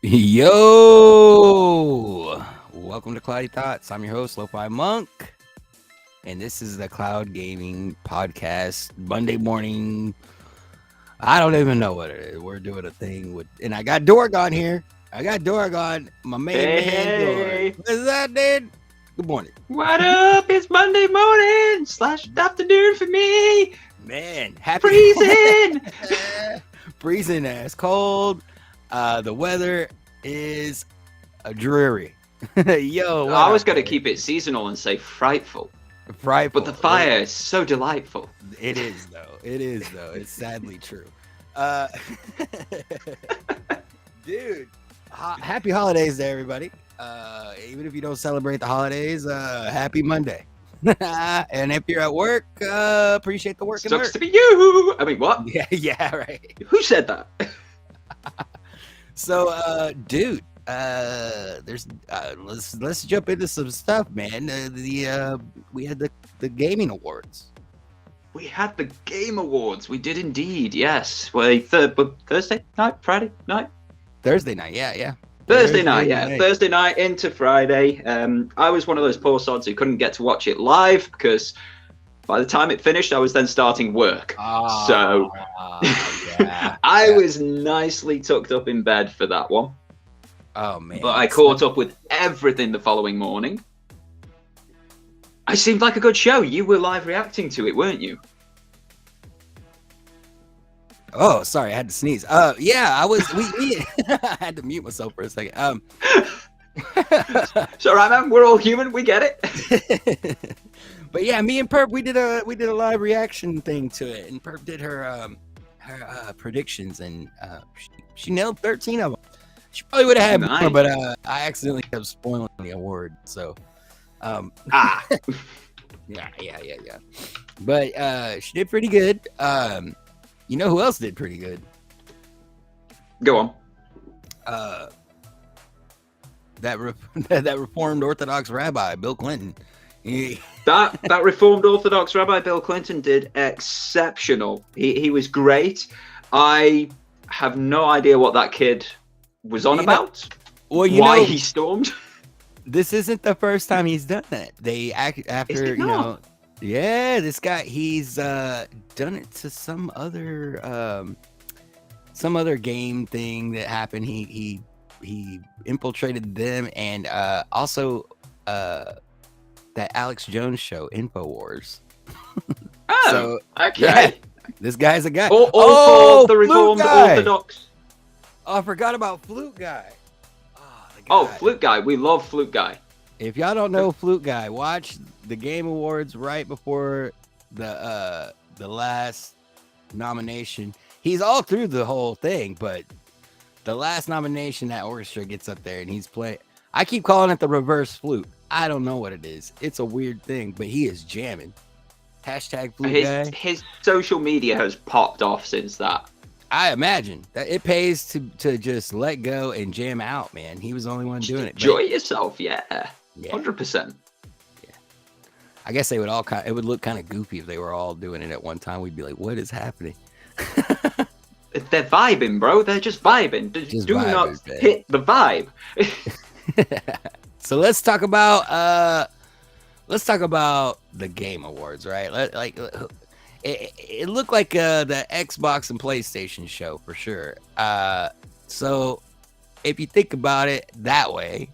Yo! Welcome to Cloudy Thoughts. I'm your host, Lo-Fi Monk, and this is the Cloud Gaming Podcast. Monday morning. I don't even know what it is. We're doing a thing with, and I got Dorgon here. My main man, Hey, Dorg. What is that, dude? Good morning. what up? It's Monday morning / afternoon for me. Man, happy Freezing. freezing ass cold. The weather is dreary. Yo, what I was up, going to man? keep it seasonal and say frightful, Frightful. but the fire is so delightful. It is though. It's sadly true. Uh, dude, happy holidays to everybody. Even if you don't celebrate the holidays, happy Monday. And if you're at work, appreciate the work and Sucks work. to be you. I mean, what? Yeah, right. Who said that? So, dude, there's let's jump into some stuff, man. We had the gaming awards. We had the Game Awards. We did indeed. Yes. Well, Thursday night, Friday night. Thursday night, yeah. Thursday night, yeah. Thursday night into Friday. I was one of those poor sods who couldn't get to watch it live because by the time it finished, I was then starting work. So yeah, I was nicely tucked up in bed for that one. Oh man! But I caught up with everything the following morning. I seemed like a good show. You were live reacting to it, weren't you? Oh, sorry, I had to sneeze. Yeah, I was. We I had to mute myself for a second. It's all right, man. We're all human. We get it. But yeah, me and Perp, we did a live reaction thing to it, and Perp did her predictions, and she nailed 13 of them. She probably would have had more, Nice. but I accidentally kept spoiling the award. So, yeah. But she did pretty good. You know who else did pretty good? Go on. That Reformed Orthodox rabbi, Bill Clinton. That Reformed Orthodox Rabbi Bill Clinton did exceptional. He was great. I have no idea what that kid was on about. Why he stormed. This isn't the first time he's done that. They after this guy he's done it to some other game thing that happened. He infiltrated them, and also that Alex Jones show, InfoWars. Oh, So, okay. yeah, this guy's a guy. All for the Flute Reformed guy. Orthodox. Oh, I forgot about Flute Guy. The Oh, guy. Flute Guy. We love Flute Guy. If y'all don't know Flute Guy, watch the Game Awards right before the last nomination. He's all through the whole thing, but the last nomination, that orchestra gets up there and he's playing. I keep calling it the reverse flute. I don't know what it is. It's a weird thing, but he is jamming. Hashtag Flute Guy. His social media has popped off since that. I imagine that it pays to just let go and jam out, man. He was the only one doing it. Enjoy yourself, yeah. Yeah. 100%. I guess they would all it would look kind of goofy if they were all doing it at one time. We'd be like, what is happening? They're vibing, bro. They're just vibing. Just Do vibing, not man. hit the vibe. So let's talk about the Game Awards, right? It looked like the Xbox and PlayStation show for sure. So if you think about it that way,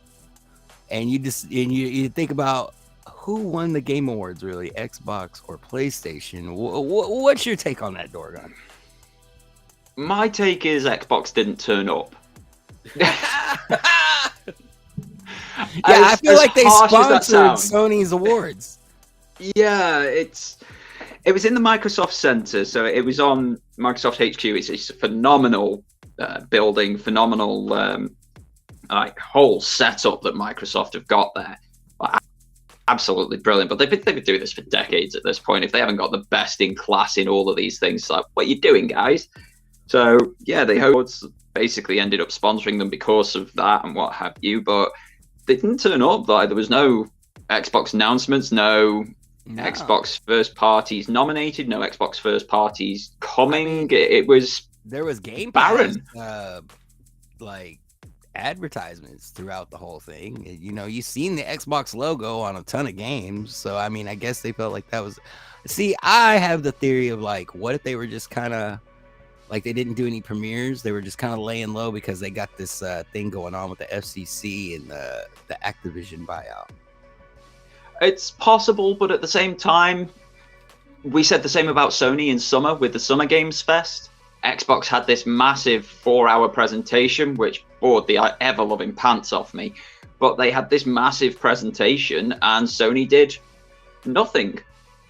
and you think about who won the Game Awards, really, Xbox or PlayStation, what's your take on that, Dorgon? My take is Xbox didn't turn up. I feel like they harsh as that sponsored sounds. Sony's awards. Yeah, it was in the Microsoft Center, so it was on Microsoft HQ. It's a phenomenal building, phenomenal whole setup that Microsoft have got there. Absolutely brilliant. But they've been doing this for decades at this point. If they haven't got the best in class in all of these things, it's like, what are you doing, guys? So yeah, the awards basically ended up sponsoring them because of that and what have you. But they didn't turn up. Like, there was no Xbox announcements, no Xbox first parties nominated, no Xbox first parties coming. It was there was Game Baron. Pass, like advertisements throughout the whole thing. You know, you've seen the Xbox logo on a ton of games. So, I mean, I guess they felt like that was. See, I have the theory of like, what if they were just kind of like they didn't do any premieres? They were just kind of laying low because they got this thing going on with the FCC and the Activision buyout. It's possible, but at the same time, we said the same about Sony in summer with the Summer Games Fest. Xbox had this massive 4-hour presentation, which bored the ever-loving pants off me. But they had this massive presentation, and Sony did nothing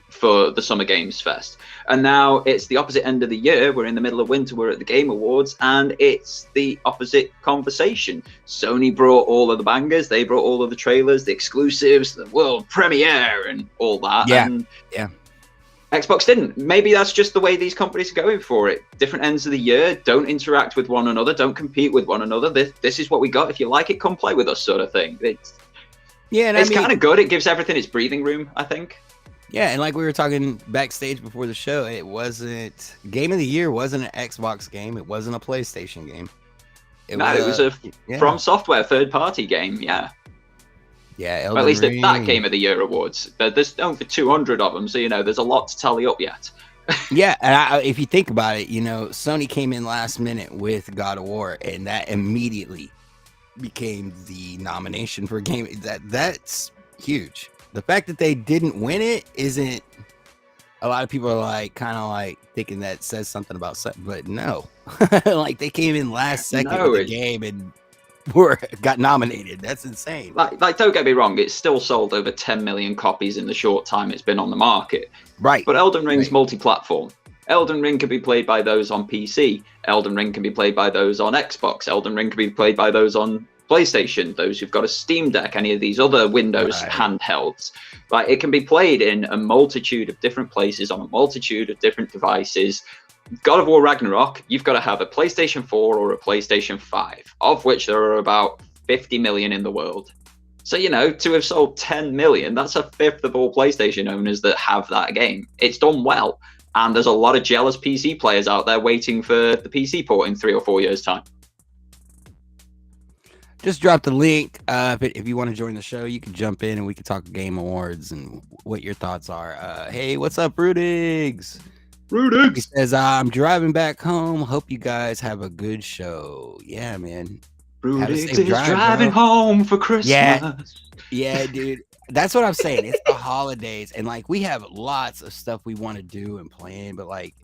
for the Summer Games Fest. And now it's the opposite end of the year. We're in the middle of winter. We're at the Game Awards, and it's the opposite conversation. Sony brought all of the bangers. They brought all of the trailers, the exclusives, the world premiere, and all that. Yeah, and yeah. Xbox didn't. Maybe that's just the way these companies are going for it. Different ends of the year, don't interact with one another, don't compete with one another. This is what we got. If you like it, come play with us, sort of thing. It's kind of good. It gives everything its breathing room, I think. Yeah, and like we were talking backstage before the show, it wasn't Game of the Year wasn't an Xbox game. It wasn't a PlayStation game. It was a From Software third-party game. Yeah. Yeah, or at least that Game of the Year awards. There's over 200 of them, so you know there's a lot to tally up yet. Yeah, and if you think about it, you know, Sony came in last minute with God of War, and that immediately became the nomination for a game. That's huge. The fact that they didn't win it isn't. A lot of people are like kind of like thinking that says something about something, but no, like they came in last second of the game and got nominated. That's insane. Like, don't get me wrong, it's still sold over 10 million copies in the short time it's been on the market. Right. But Elden Ring's multi-platform. Elden Ring can be played by those on PC. Elden Ring can be played by those on Xbox. Elden Ring can be played by those on PlayStation, those who've got a Steam Deck, any of these other Windows handhelds. Like, it can be played in a multitude of different places on a multitude of different devices. God of War Ragnarok, you've got to have a PlayStation 4 or a PlayStation 5, of which there are about 50 million in the world. So, you know, to have sold 10 million, that's a fifth of all PlayStation owners that have that game. It's done well. And there's a lot of jealous PC players out there waiting for the PC port in 3 or 4 years' time. Just drop the link. If you want to join the show, you can jump in and we can talk Game Awards and what your thoughts are. Hey, what's up, Rudigs? He says, I'm driving back home. Hope you guys have a good show. Yeah, man. Rudigs is driving home for Christmas. Yeah, dude. That's what I'm saying. It's the holidays. And like we have lots of stuff we want to do and plan, but like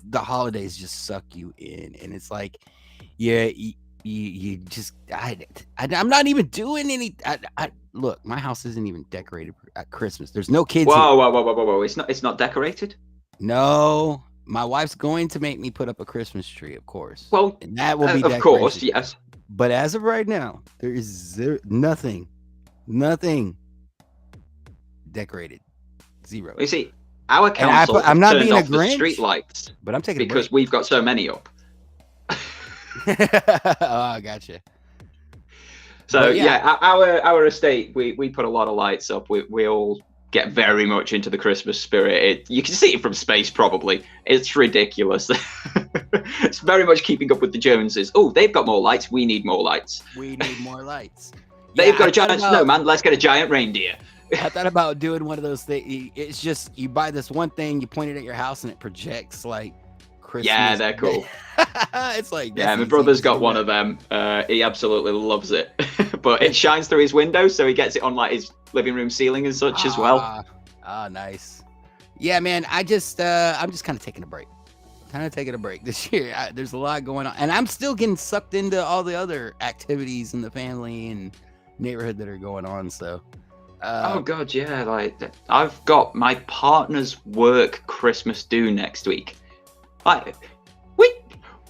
the holidays just suck you in. And it's like, yeah, you just I'm not even doing any. Look, my house isn't even decorated at Christmas. There's no kids. Whoa! It's not decorated. No, my wife's going to make me put up a Christmas tree, of course. Well, and that will be of course, yes. But as of right now, there is nothing decorated. Zero. You see, our council I'm not turned being off a Grinch, the street lights, but I'm taking because we've got so many up. Oh, gotcha. So yeah, our estate, we put a lot of lights up. We all get very much into the Christmas spirit. You can see it from space, probably. It's ridiculous. It's very much keeping up with the Joneses. Oh, they've got more lights. We need more lights. We need more lights. They've got a giant snowman. Let's get a giant reindeer. I thought about doing one of those things. It's just you buy this one thing, you point it at your house, and it projects like Christmas. Yeah, they're cool. It's like my brother's got one of them. He absolutely loves it, but it shines through his window, so he gets it on like his living room ceiling and such as well. Nice. Yeah, man. I'm just kind of taking a break. This year. There's a lot going on, and I'm still getting sucked into all the other activities in the family and neighborhood that are going on. So. Oh god, yeah! Like I've got my partner's work Christmas do next week. Like,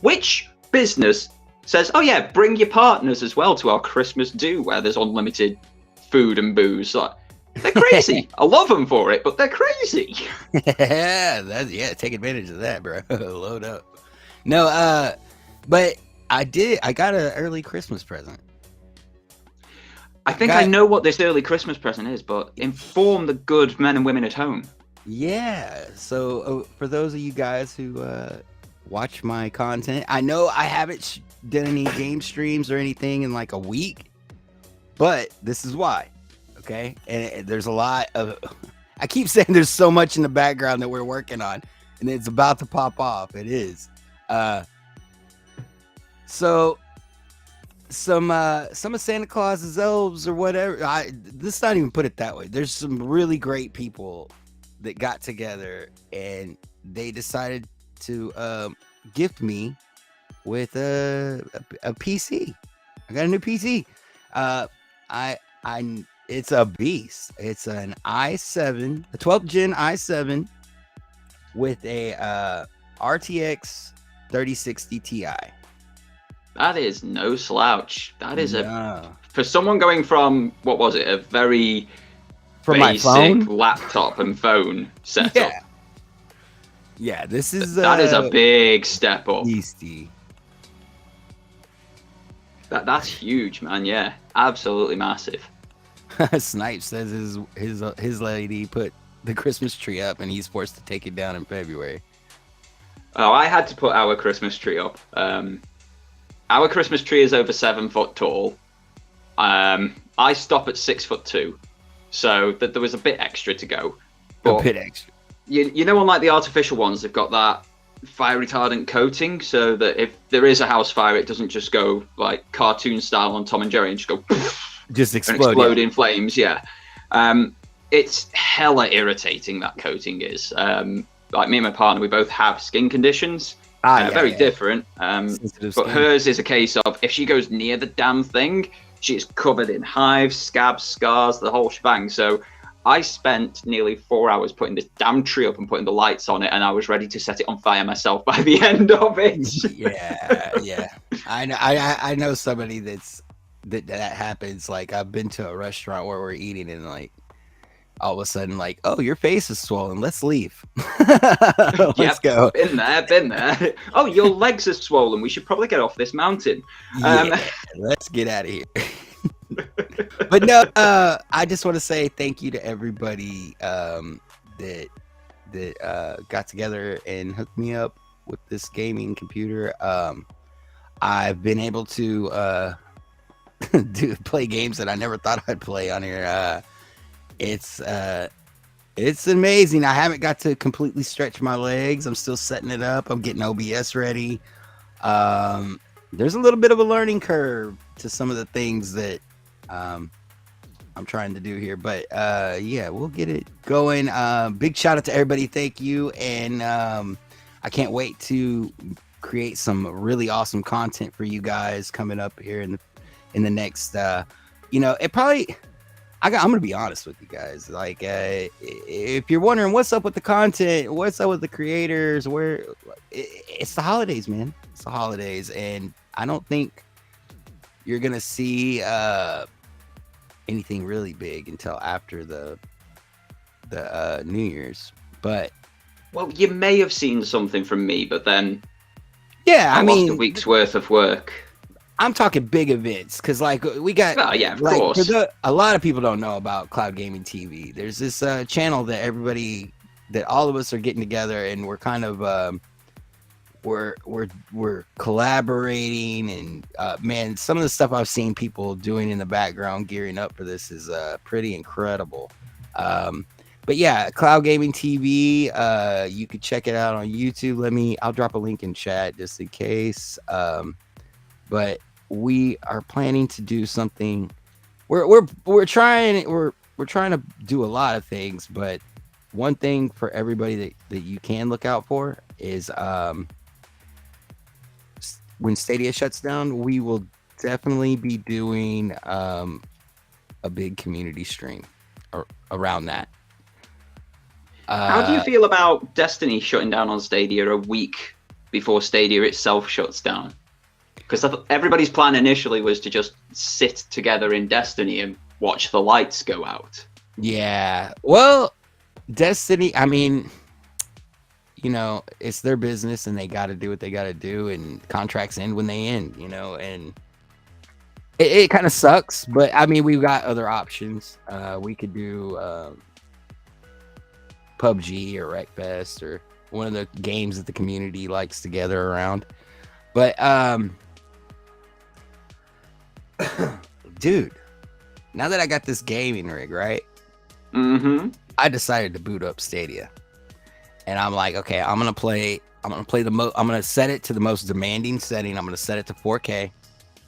which business says, "Oh yeah, bring your partners as well to our Christmas do where there's unlimited food and booze"? Like, they're crazy. I love them for it, but they're crazy. Take advantage of that, bro. Load up. No, but I got an early Christmas present. I think I know what this early Christmas present is, but inform the good men and women at home. Yeah. So for those of you guys who watch my content. I know I haven't done any game streams or anything in like a week, but this is why. Okay, and there's a lot of. I keep saying there's so much in the background that we're working on, and it's about to pop off. It is. So some of Santa Claus's elves or whatever. Let's not even put it that way. There's some really great people that got together and they decided to gift me with a PC. I got a new PC. It's a beast. It's an i7, a 12th gen i7 with a RTX 3060 Ti. That is no slouch. That is for someone going from, what was it, a very from my phone laptop and phone setup. Yeah, this is that is a big step up. Beastie. That's huge, man. Yeah, absolutely massive. Snipe says his lady put the Christmas tree up and he's forced to take it down in February. Oh, I had to put our Christmas tree up. Our Christmas tree is over 7 foot tall. I stop at 6'2", so that there was a bit extra to go. But a bit extra. You know, unlike the artificial ones, they've got that fire retardant coating, so that if there is a house fire, it doesn't just go like cartoon style on Tom and Jerry and just go just explode in flames. Yeah, it's hella irritating, that coating is. Like me and my partner, we both have skin conditions. Very different. But hers is a case of if she goes near the damn thing, she's covered in hives, scabs, scars, the whole shebang. So I spent nearly 4 hours putting this damn tree up and putting the lights on it, and I was ready to set it on fire myself by the end of it. yeah. I know somebody that happens. Like, I've been to a restaurant where we're eating and like all of a sudden, like, oh, your face is swollen. Let's leave. Let's go. Been there. Oh, your legs are swollen. We should probably get off this mountain. Let's get out of here. But no, I just want to say thank you to everybody that got together and hooked me up with this gaming computer. I've been able to play games that I never thought I'd play on here. It's amazing. I haven't got to completely stretch my legs. I'm still setting it up. I'm getting OBS ready. There's a little bit of a learning curve to some of the things that I'm trying to do here, but yeah, we'll get it going. Big shout out to everybody. Thank you. And I can't wait to create some really awesome content for you guys coming up here in the next, it probably, I'm going to be honest with you guys. Like, if you're wondering what's up with the content, what's up with the creators, it's the holidays, man. It's the holidays. And I don't think you're going to see anything really big until after the New Year's. But, well, you may have seen something from me, but then I mean, lost a week's worth of work. I'm talking big events because, like, we got. Oh yeah, of course. A lot of people don't know about Cloud Gaming TV. There's this channel that all of us are getting together, and we're kind of we're collaborating. And man, some of the stuff I've seen people doing in the background, gearing up for this, is pretty incredible. But yeah, Cloud Gaming TV. You could check it out on YouTube. I'll drop a link in chat just in case. But we are planning to do something. We're trying to do a lot of things, but one thing for everybody that you can look out for is when Stadia shuts down, we will definitely be doing a big community stream around that. How do you feel about Destiny shutting down on Stadia a week before Stadia itself shuts down? Because everybody's plan initially was to just sit together in Destiny and watch the lights go out. Yeah. Well, Destiny, I mean, it's their business and they got to do what they got to do, and contracts end when they end, and it kind of sucks. But I mean, we've got other options. We could do PUBG or Wreckfest or one of the games that the community likes to gather around. But dude, now that I got this gaming rig, right? I decided to boot up Stadia, and I'm like, okay, I'm gonna set it to the most demanding setting. I'm gonna set it to 4K,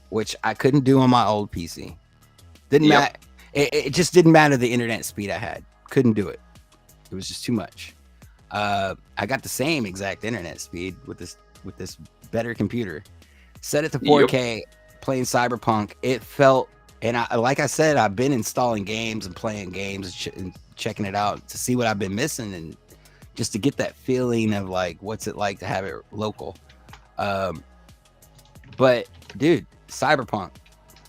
which I couldn't do on my old PC. Didn't matter. It just didn't matter the internet speed I had. Couldn't do it. It was just too much. I got the same exact internet speed with this better computer. Set it to 4K, playing Cyberpunk. It felt, and like I said, I've been installing games and playing games and checking it out to see what I've been missing, and just to get that feeling of like what's it like to have it local. But dude, Cyberpunk,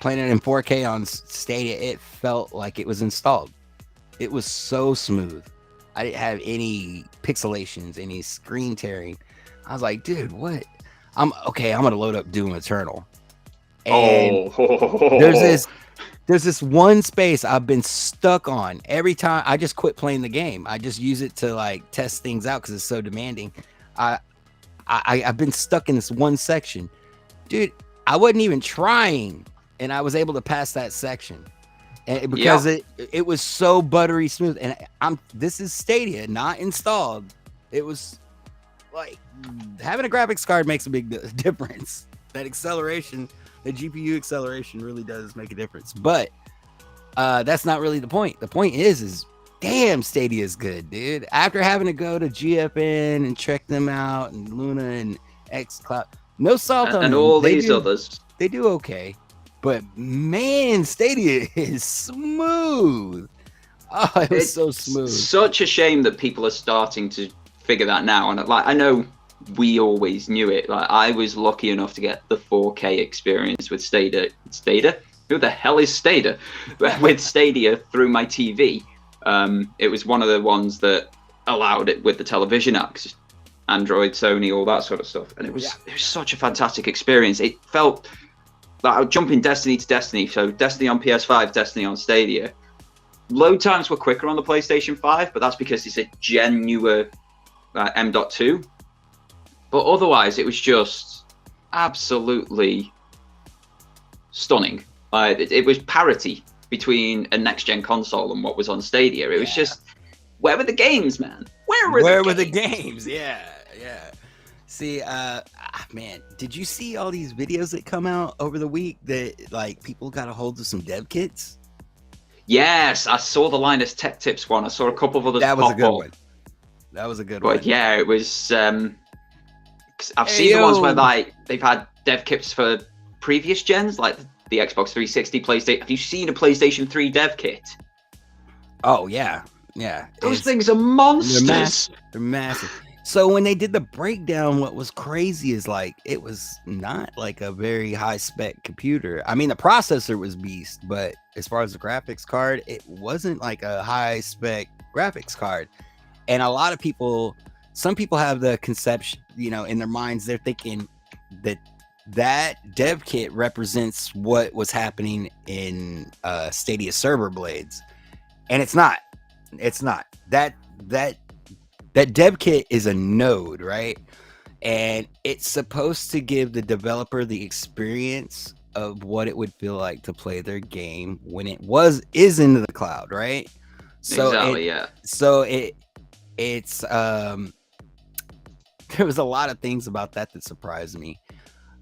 playing it in 4K on Stadia, it felt like it was installed. It was so smooth. I didn't have any pixelations, any screen tearing. I was like, dude, what? I'm gonna load up Doom Eternal. And there's this one space I've been stuck on. Every time I just quit playing the game. I just use it to like test things out because it's so demanding. I've been stuck in this one section. Dude, I wasn't even trying, and I was able to pass that section. And because it was so buttery smooth. And this is Stadia, not installed. It was like having a graphics card makes a big difference. That acceleration, the GPU acceleration really does make a difference. But that's not really the point. The point is damn, Stadia is good, dude. After having to go to GFN and check them out, and Luna and xCloud, no salt on and them. all these others. They do okay. But man, Stadia is smooth. Oh, it's so smooth. Such a shame that people are starting to figure that now. And like, I know we always knew it. Like, I was lucky enough to get the 4K experience with Stadia. Stadia? Who the hell is Stadia? With Stadia through my TV. It was one of the ones that allowed it with the television app. Android, Sony, all that sort of stuff. And it was such a fantastic experience. It felt like I was jumping Destiny to Destiny. So Destiny on PS5, Destiny on Stadia. Load times were quicker on the PlayStation 5, but that's because it's a genuine M.2. But otherwise, it was just absolutely stunning. It was parity between a next-gen console and what was on Stadia. It was just, where were the games, man? Where were the games? Yeah. See, man, did you see all these videos that come out over the week that like people got a hold of some dev kits? Yes, I saw the Linus Tech Tips one. I saw a couple of others. That was a good one. That was a good one. But yeah, it was. I've seen the ones where like they've had dev kits for previous gens, like the Xbox 360, PlayStation. Have you seen a PlayStation 3 dev kit? Oh yeah. Those things are monsters. They're massive. So when they did the breakdown, what was crazy is like it was not like a very high spec computer. I mean, the processor was beast, but as far as the graphics card, it wasn't like a high spec graphics card. And a lot of people, some people have the conception, in their minds, they're thinking that dev kit represents what was happening in Stadia server blades, and it's not. It's not. That dev kit is a node, right? And it's supposed to give the developer the experience of what it would feel like to play their game when it is into the cloud, right? So exactly, yeah. So it's there was a lot of things about that surprised me.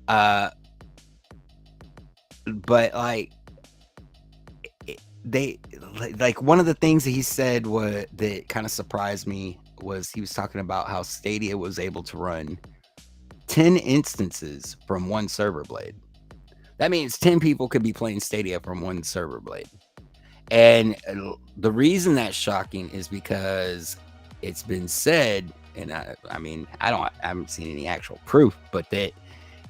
But like one of the things that he said that kind of surprised me was he was talking about how Stadia was able to run 10 instances from one server blade. That means 10 people could be playing Stadia from one server blade. And the reason that's shocking is because it's been said, and I haven't seen any actual proof, but that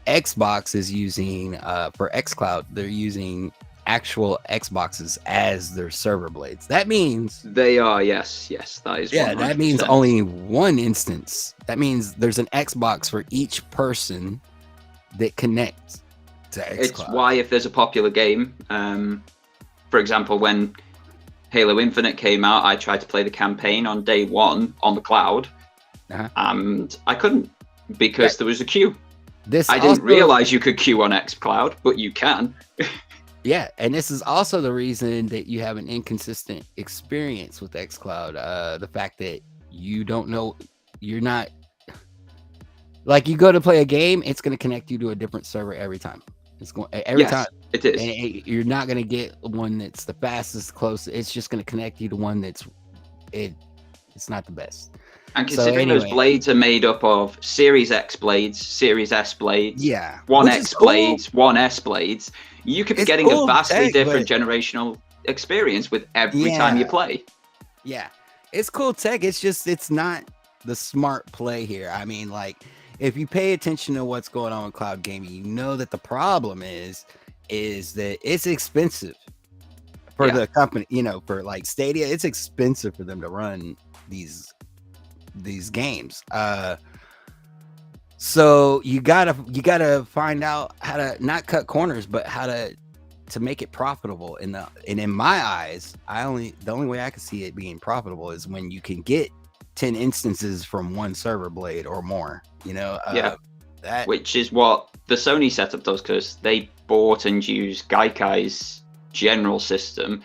Xbox is using for xCloud, they're using actual Xboxes as their server blades. That means they are, yes, that is 100%. That means only one instance. That means there's an Xbox for each person that connects to xCloud. It's why if there's a popular game, for example, when Halo Infinite came out, I tried to play the campaign on day one on the cloud, and I couldn't because there was a queue. This I didn't realize you could queue on xCloud, but you can. Yeah, and this is also the reason that you have an inconsistent experience with xCloud. The fact that you don't know, you're not like you go to play a game, it's going to connect you to a different server every time. It's going every time. It is. And you're not going to get one that's the fastest, close. It's just going to connect you to one that's it's not the best. And considering those blades are made up of Series X blades, Series S blades, one X blades, one S blades, you could be getting a vastly different generational experience with every time you play. Yeah, it's cool tech. It's just, it's not the smart play here. I mean, like, if you pay attention to what's going on with cloud gaming, you know that the problem is that it's expensive for the company, you know, for like Stadia, it's expensive for them to run these games. So you gotta find out how to not cut corners, but how to make it profitable. And in my eyes, the only way I can see it being profitable is when you can get 10 instances from one server blade or more, you know. Which is what the Sony setup does, because they bought and used Gaikai's general system.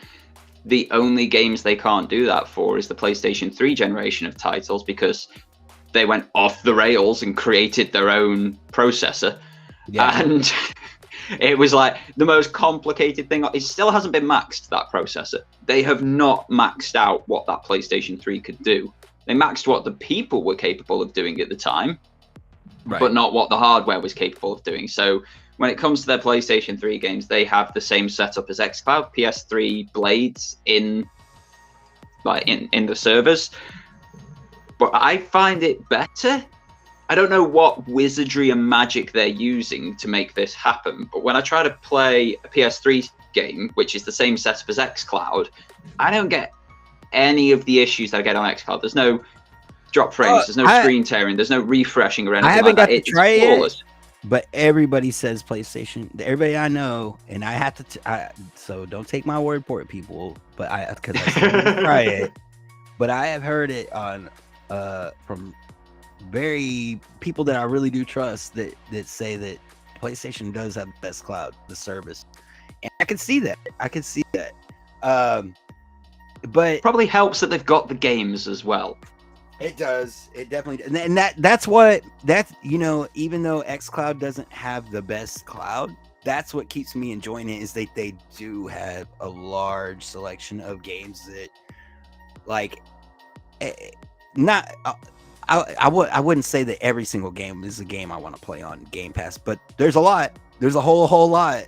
The only games they can't do that for is the PlayStation 3 generation of titles, because they went off the rails and created their own processor. And it was like the most complicated thing. It still hasn't been maxed, that processor. They have not maxed out what that PlayStation 3 could do. They maxed what the people were capable of doing at the time, but not what the hardware was capable of doing. So when it comes to their PlayStation 3 games, they have the same setup as xCloud, PS3 blades in the servers. But I find it better. I don't know what wizardry and magic they're using to make this happen, but when I try to play a PS3 game, which is the same setup as xCloud, I don't get any of the issues that I get on xCloud. There's no drop frames, there's no screen tearing, there's no refreshing or anything. I haven't got to try it, but everybody says PlayStation. Everybody I know, and I have to. So don't take my word for it, people. But because I said try it, but I have heard it on from very people that I really do trust that say that PlayStation does have the best cloud, the service, and I can see that. But probably helps that they've got the games as well. It does. It definitely does. And that's you know, even though xCloud doesn't have the best cloud, that's what keeps me enjoying it, is that they do have a large selection of games that, like, not I wouldn't say that every single game is a game I want to play on Game Pass, but there's a lot. There's a whole lot.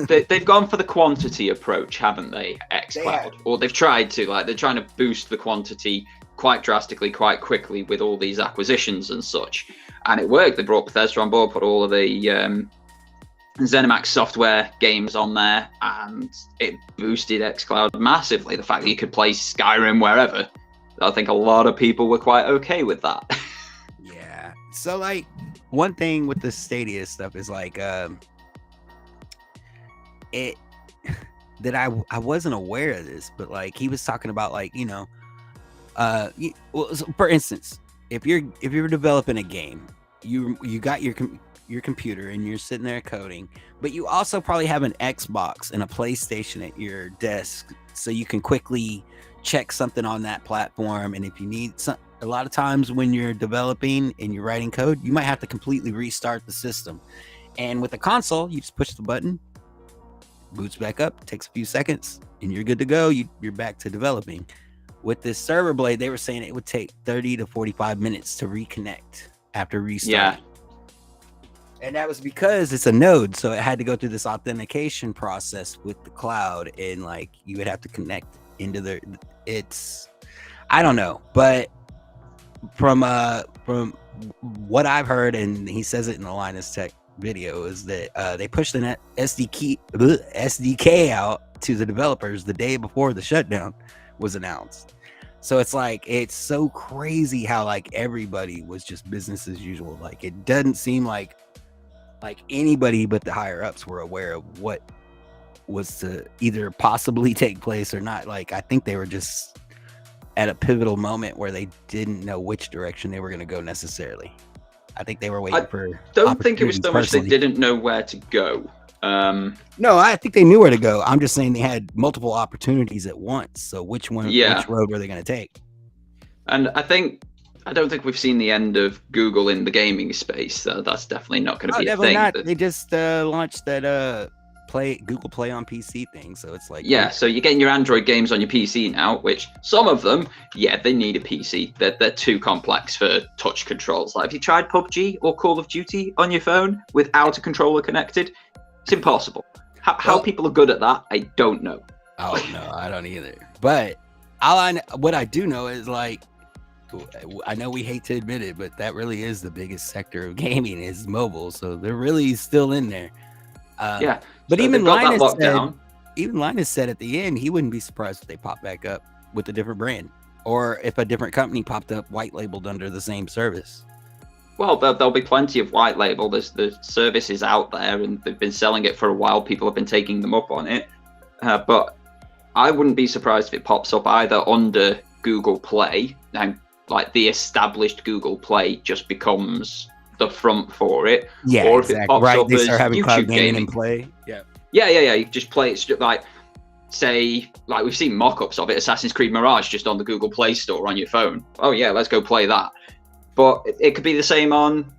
They've gone for the quantity approach, haven't they, xCloud? Or they've tried to, like, they're trying to boost the quantity quite drastically, quite quickly with all these acquisitions and such. And it worked. They brought Bethesda on board, put all of the ZeniMax software games on there, and it boosted xCloud massively. The fact that you could play Skyrim wherever, I think a lot of people were quite okay with that. Yeah. So, like, one thing with the Stadia stuff is, like, it that I wasn't aware of this, but, like, he was talking about, like, you know, for instance, if you're developing a game, you got your computer and you're sitting there coding, but you also probably have an Xbox and a PlayStation at your desk, so you can quickly check something on that platform. And if you need a lot of times when you're developing and you're writing code, you might have to completely restart the system. And with a console, you just push the button, boots back up, takes a few seconds, and you're good to go. You're back to developing. With this server blade, they were saying it would take 30 to 45 minutes to reconnect after restart. And that was because it's a node, so it had to go through this authentication process with the cloud, and, like, you would have to connect into I don't know, but from what I've heard, and he says it in the Linus Tech video, is that they pushed an SDK out to the developers the day before the shutdown was announced. So it's like, it's so crazy how, like, everybody was just business as usual. Like, it doesn't seem like anybody but the higher ups were aware of what was to either possibly take place or not. Like, I think they were just at a pivotal moment where they didn't know which direction they were going to go necessarily. I think they were waiting I for don't think it was opportunities so much they personally. didn't know where to go. No, I think they knew where to go. I'm just saying they had multiple opportunities at once. So which Yeah. road were they going to take? And I don't think we've seen the end of Google in the gaming space. So that's definitely not going to be a Definitely thing. not. But They just launched that Google Play on PC thing. So it's like, yeah, so you're getting your Android games on your PC now, which some of them, yeah, they need a PC. They're too complex for touch controls. Like, have you tried PUBG or Call of Duty on your phone without a controller connected? It's impossible. How people are good at that, I don't know. Oh no, I don't either. But what I do know is, like, I know we hate to admit it, but that really is the biggest sector of gaming is mobile. So they're really still in there. Yeah, but so even they've got that Linus locked said, down. even Linus said at the end he wouldn't be surprised if they pop back up with a different brand, or if a different company popped up white labeled under the same service. Well, there'll be plenty of white label. The service is out there, and they've been selling it for a while. People have been taking them up on it. But I wouldn't be surprised if it pops up either under Google Play, and like the established Google Play just becomes the front for it. Yeah, or exactly. if it pops Right, up they as start having cloud YouTube gaming gaming. in play. Yeah. Yeah. You just play it like, say, like we've seen mock-ups of it, Assassin's Creed Mirage just on the Google Play Store on your phone. Oh yeah, let's go play that. But it could be the same on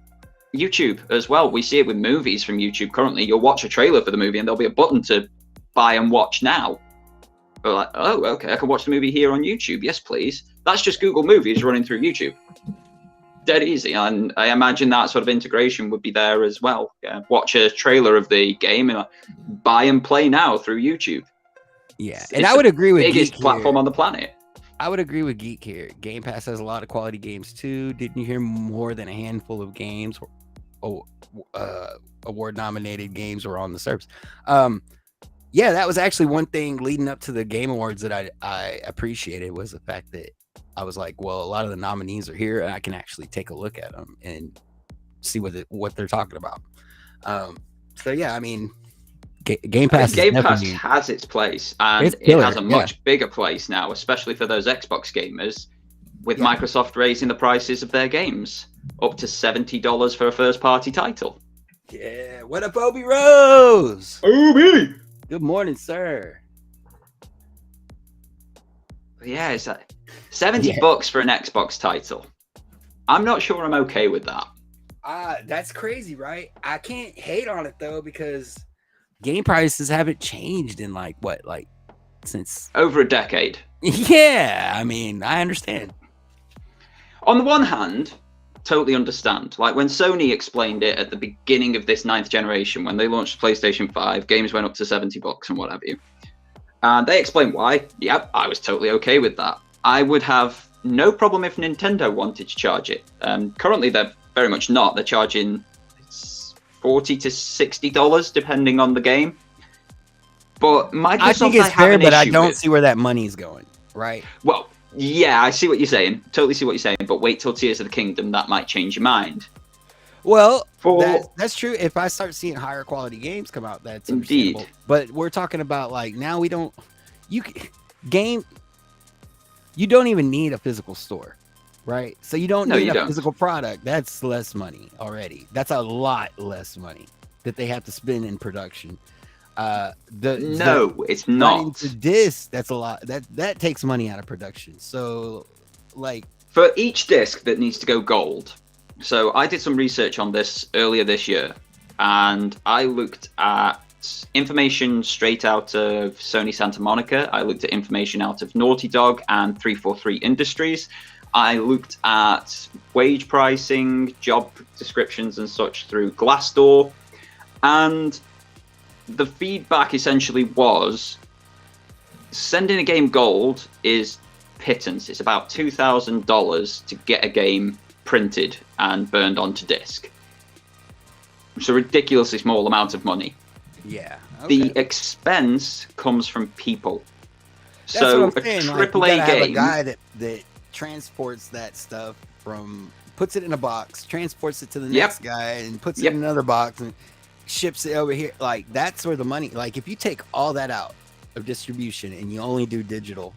YouTube as well. We see it with movies from YouTube currently. You'll watch a trailer for the movie and there'll be a button to buy and watch now. But like, oh, okay, I can watch the movie here on YouTube. Yes, please. That's just Google Movies running through YouTube. Dead easy. And I imagine that sort of integration would be there as well. Yeah, watch a trailer of the game and buy and play now through YouTube. Yeah, and I would agree with biggest Geek platform here. on the planet. I would agree with Geek here. Game Pass has a lot of quality games too. Didn't you hear more than a handful of games, award nominated games were on the service? Yeah, that was actually one thing leading up to the Game Awards that I appreciated, was the fact that I was like, well, a lot of the nominees are here, and I can actually take a look at them and see what they're talking about. So yeah, I mean, Game Pass. Game Pass has its place, and it has a much bigger place now, especially for those Xbox gamers, with Microsoft raising the prices of their games up to $70 for a first-party title. Yeah, what up, Obi Rose? Obi! Good morning, sir. Yeah, it's like $70 for an Xbox title. I'm not sure I'm okay with that. That's crazy, right? I can't hate on it though, because game prices haven't changed in since over a decade. Yeah, I mean, I understand. On the one hand, totally understand. Like when Sony explained it at the beginning of this 9th generation, when they launched PlayStation 5, games went up to $70 and what have you. And they explained why. Yep, I was totally okay with that. I would have no problem if Nintendo wanted to charge it. Currently, they're very much not. They're charging $40 to $60 depending on the game. But Microsoft, I think it's fair, but I don't see where that money's going. Right. Well, yeah, I see what you're saying. Totally see what you're saying. But wait till Tears of the Kingdom. That might change your mind. Well, that's true. If I start seeing higher quality games come out, that's indeed. But we're talking about like now we don't. You don't even need a physical store, right? So you don't need a physical product. That's less money already. That's a lot less money that they have to spend in production. It's not. The disc, that's a lot. That takes money out of production. So, like, for each disc that needs to go gold. So I did some research on this earlier this year, and I looked at information straight out of Sony Santa Monica. I looked at information out of Naughty Dog and 343 Industries. I looked at wage pricing, job descriptions and such through Glassdoor. And the feedback essentially was sending a game gold is pittance. It's about $2,000 to get a game printed and burned onto disc. It's a ridiculously small amount of money. Yeah. Okay. The expense comes from people. That's so what I'm saying. a AAA game, have a guy that transports that stuff puts it in a box, transports it to the next guy, and puts it in another box and ships it over here. Like, that's where the money. Like, if you take all that out of distribution and you only do digital,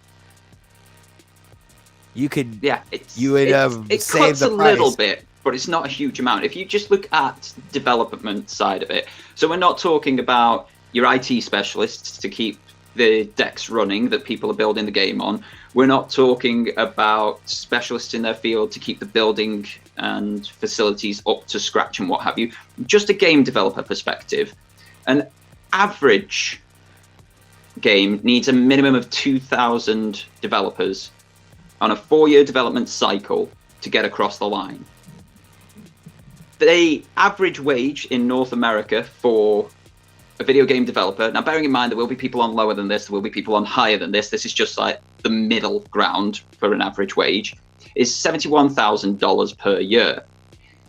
You could, Yeah, you would it save cuts the a little price. bit, but it's not a huge amount. If you just look at development side of it, so we're not talking about your IT specialists to keep the decks running that people are building the game on. We're not talking about specialists in their field to keep the building and facilities up to scratch and what have you. Just a game developer perspective. An average game needs a minimum of 2,000 developers on a 4-year development cycle to get across the line. The average wage in North America for a video game developer, now bearing in mind there will be people on lower than this, there will be people on higher than this is just like the middle ground for an average wage, is $71,000 per year.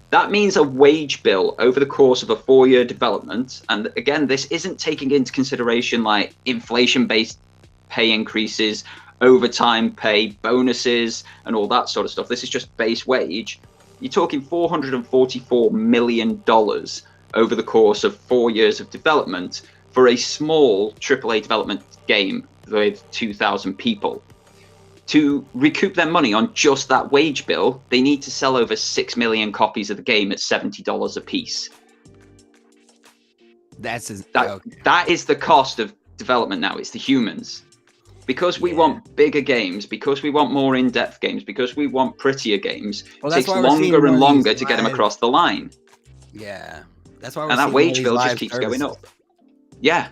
That means a wage bill over the course of a 4-year development, and again, this isn't taking into consideration like inflation-based pay increases, overtime pay, bonuses, and all that sort of stuff. This is just base wage. You're talking $444 million over the course of 4 years of development for a small AAA development game with 2,000 people. To recoup their money on just that wage bill, they need to sell over 6 million copies of the game at $70 a piece. That is the cost of development now. It's the humans. Because we want bigger games, because we want more in-depth games, because we want prettier games, it takes longer and longer to get them across the line. Yeah. That's why and that wage bill just keeps going up. Yeah.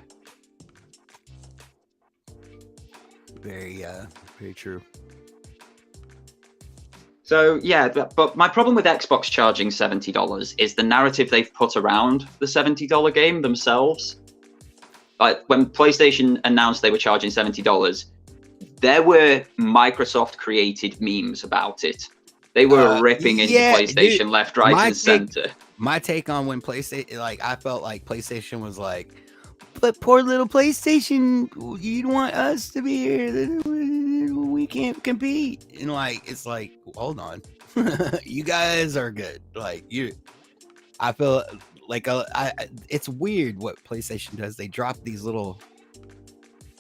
Very true. So yeah, but my problem with Xbox charging $70 is the narrative they've put around the $70 game themselves. Like when PlayStation announced they were charging $70, there were Microsoft created memes about it. They were ripping into PlayStation left, right, and center. My take on when PlayStation, like, I felt like PlayStation was like, but poor little PlayStation, you'd want us to be here, we can't compete. And like, it's like, hold on, you guys are good. Like I feel like it's weird what PlayStation does. They drop these little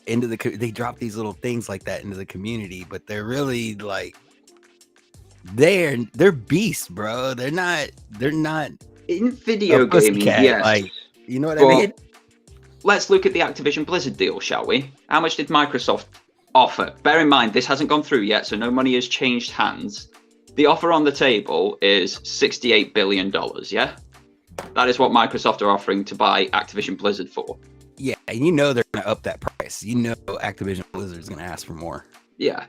things like that into the community, but they're really like, they're beasts, bro. They're not in video gaming. Yes, like, you know what I mean? Let's look at the Activision Blizzard deal, shall we? How much did Microsoft offer? Bear in mind, this hasn't gone through yet, so no money has changed hands. The offer on the table is $68 billion, yeah? That is what Microsoft are offering to buy Activision Blizzard for. Yeah, and you know they're going to up that price. You know Activision Blizzard is going to ask for more. Yeah.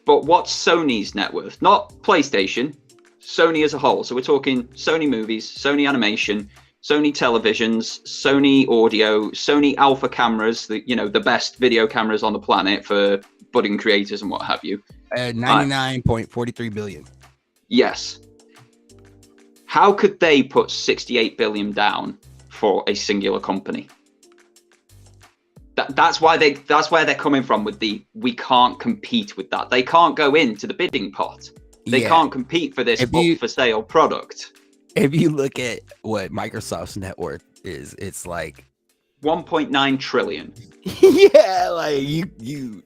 But what's Sony's net worth? Not PlayStation, Sony as a whole. So we're talking Sony movies, Sony animation, Sony televisions, Sony audio, Sony alpha cameras, the best video cameras on the planet for budding creators and what have you. 99.43 billion. Yes. How could they put 68 billion down for a singular company? That's where they're coming from with we can't compete with that. They can't go into the bidding pot. They can't compete for this for sale product. If you look at what Microsoft's net worth is, it's like 1.9 trillion. Yeah, like you'd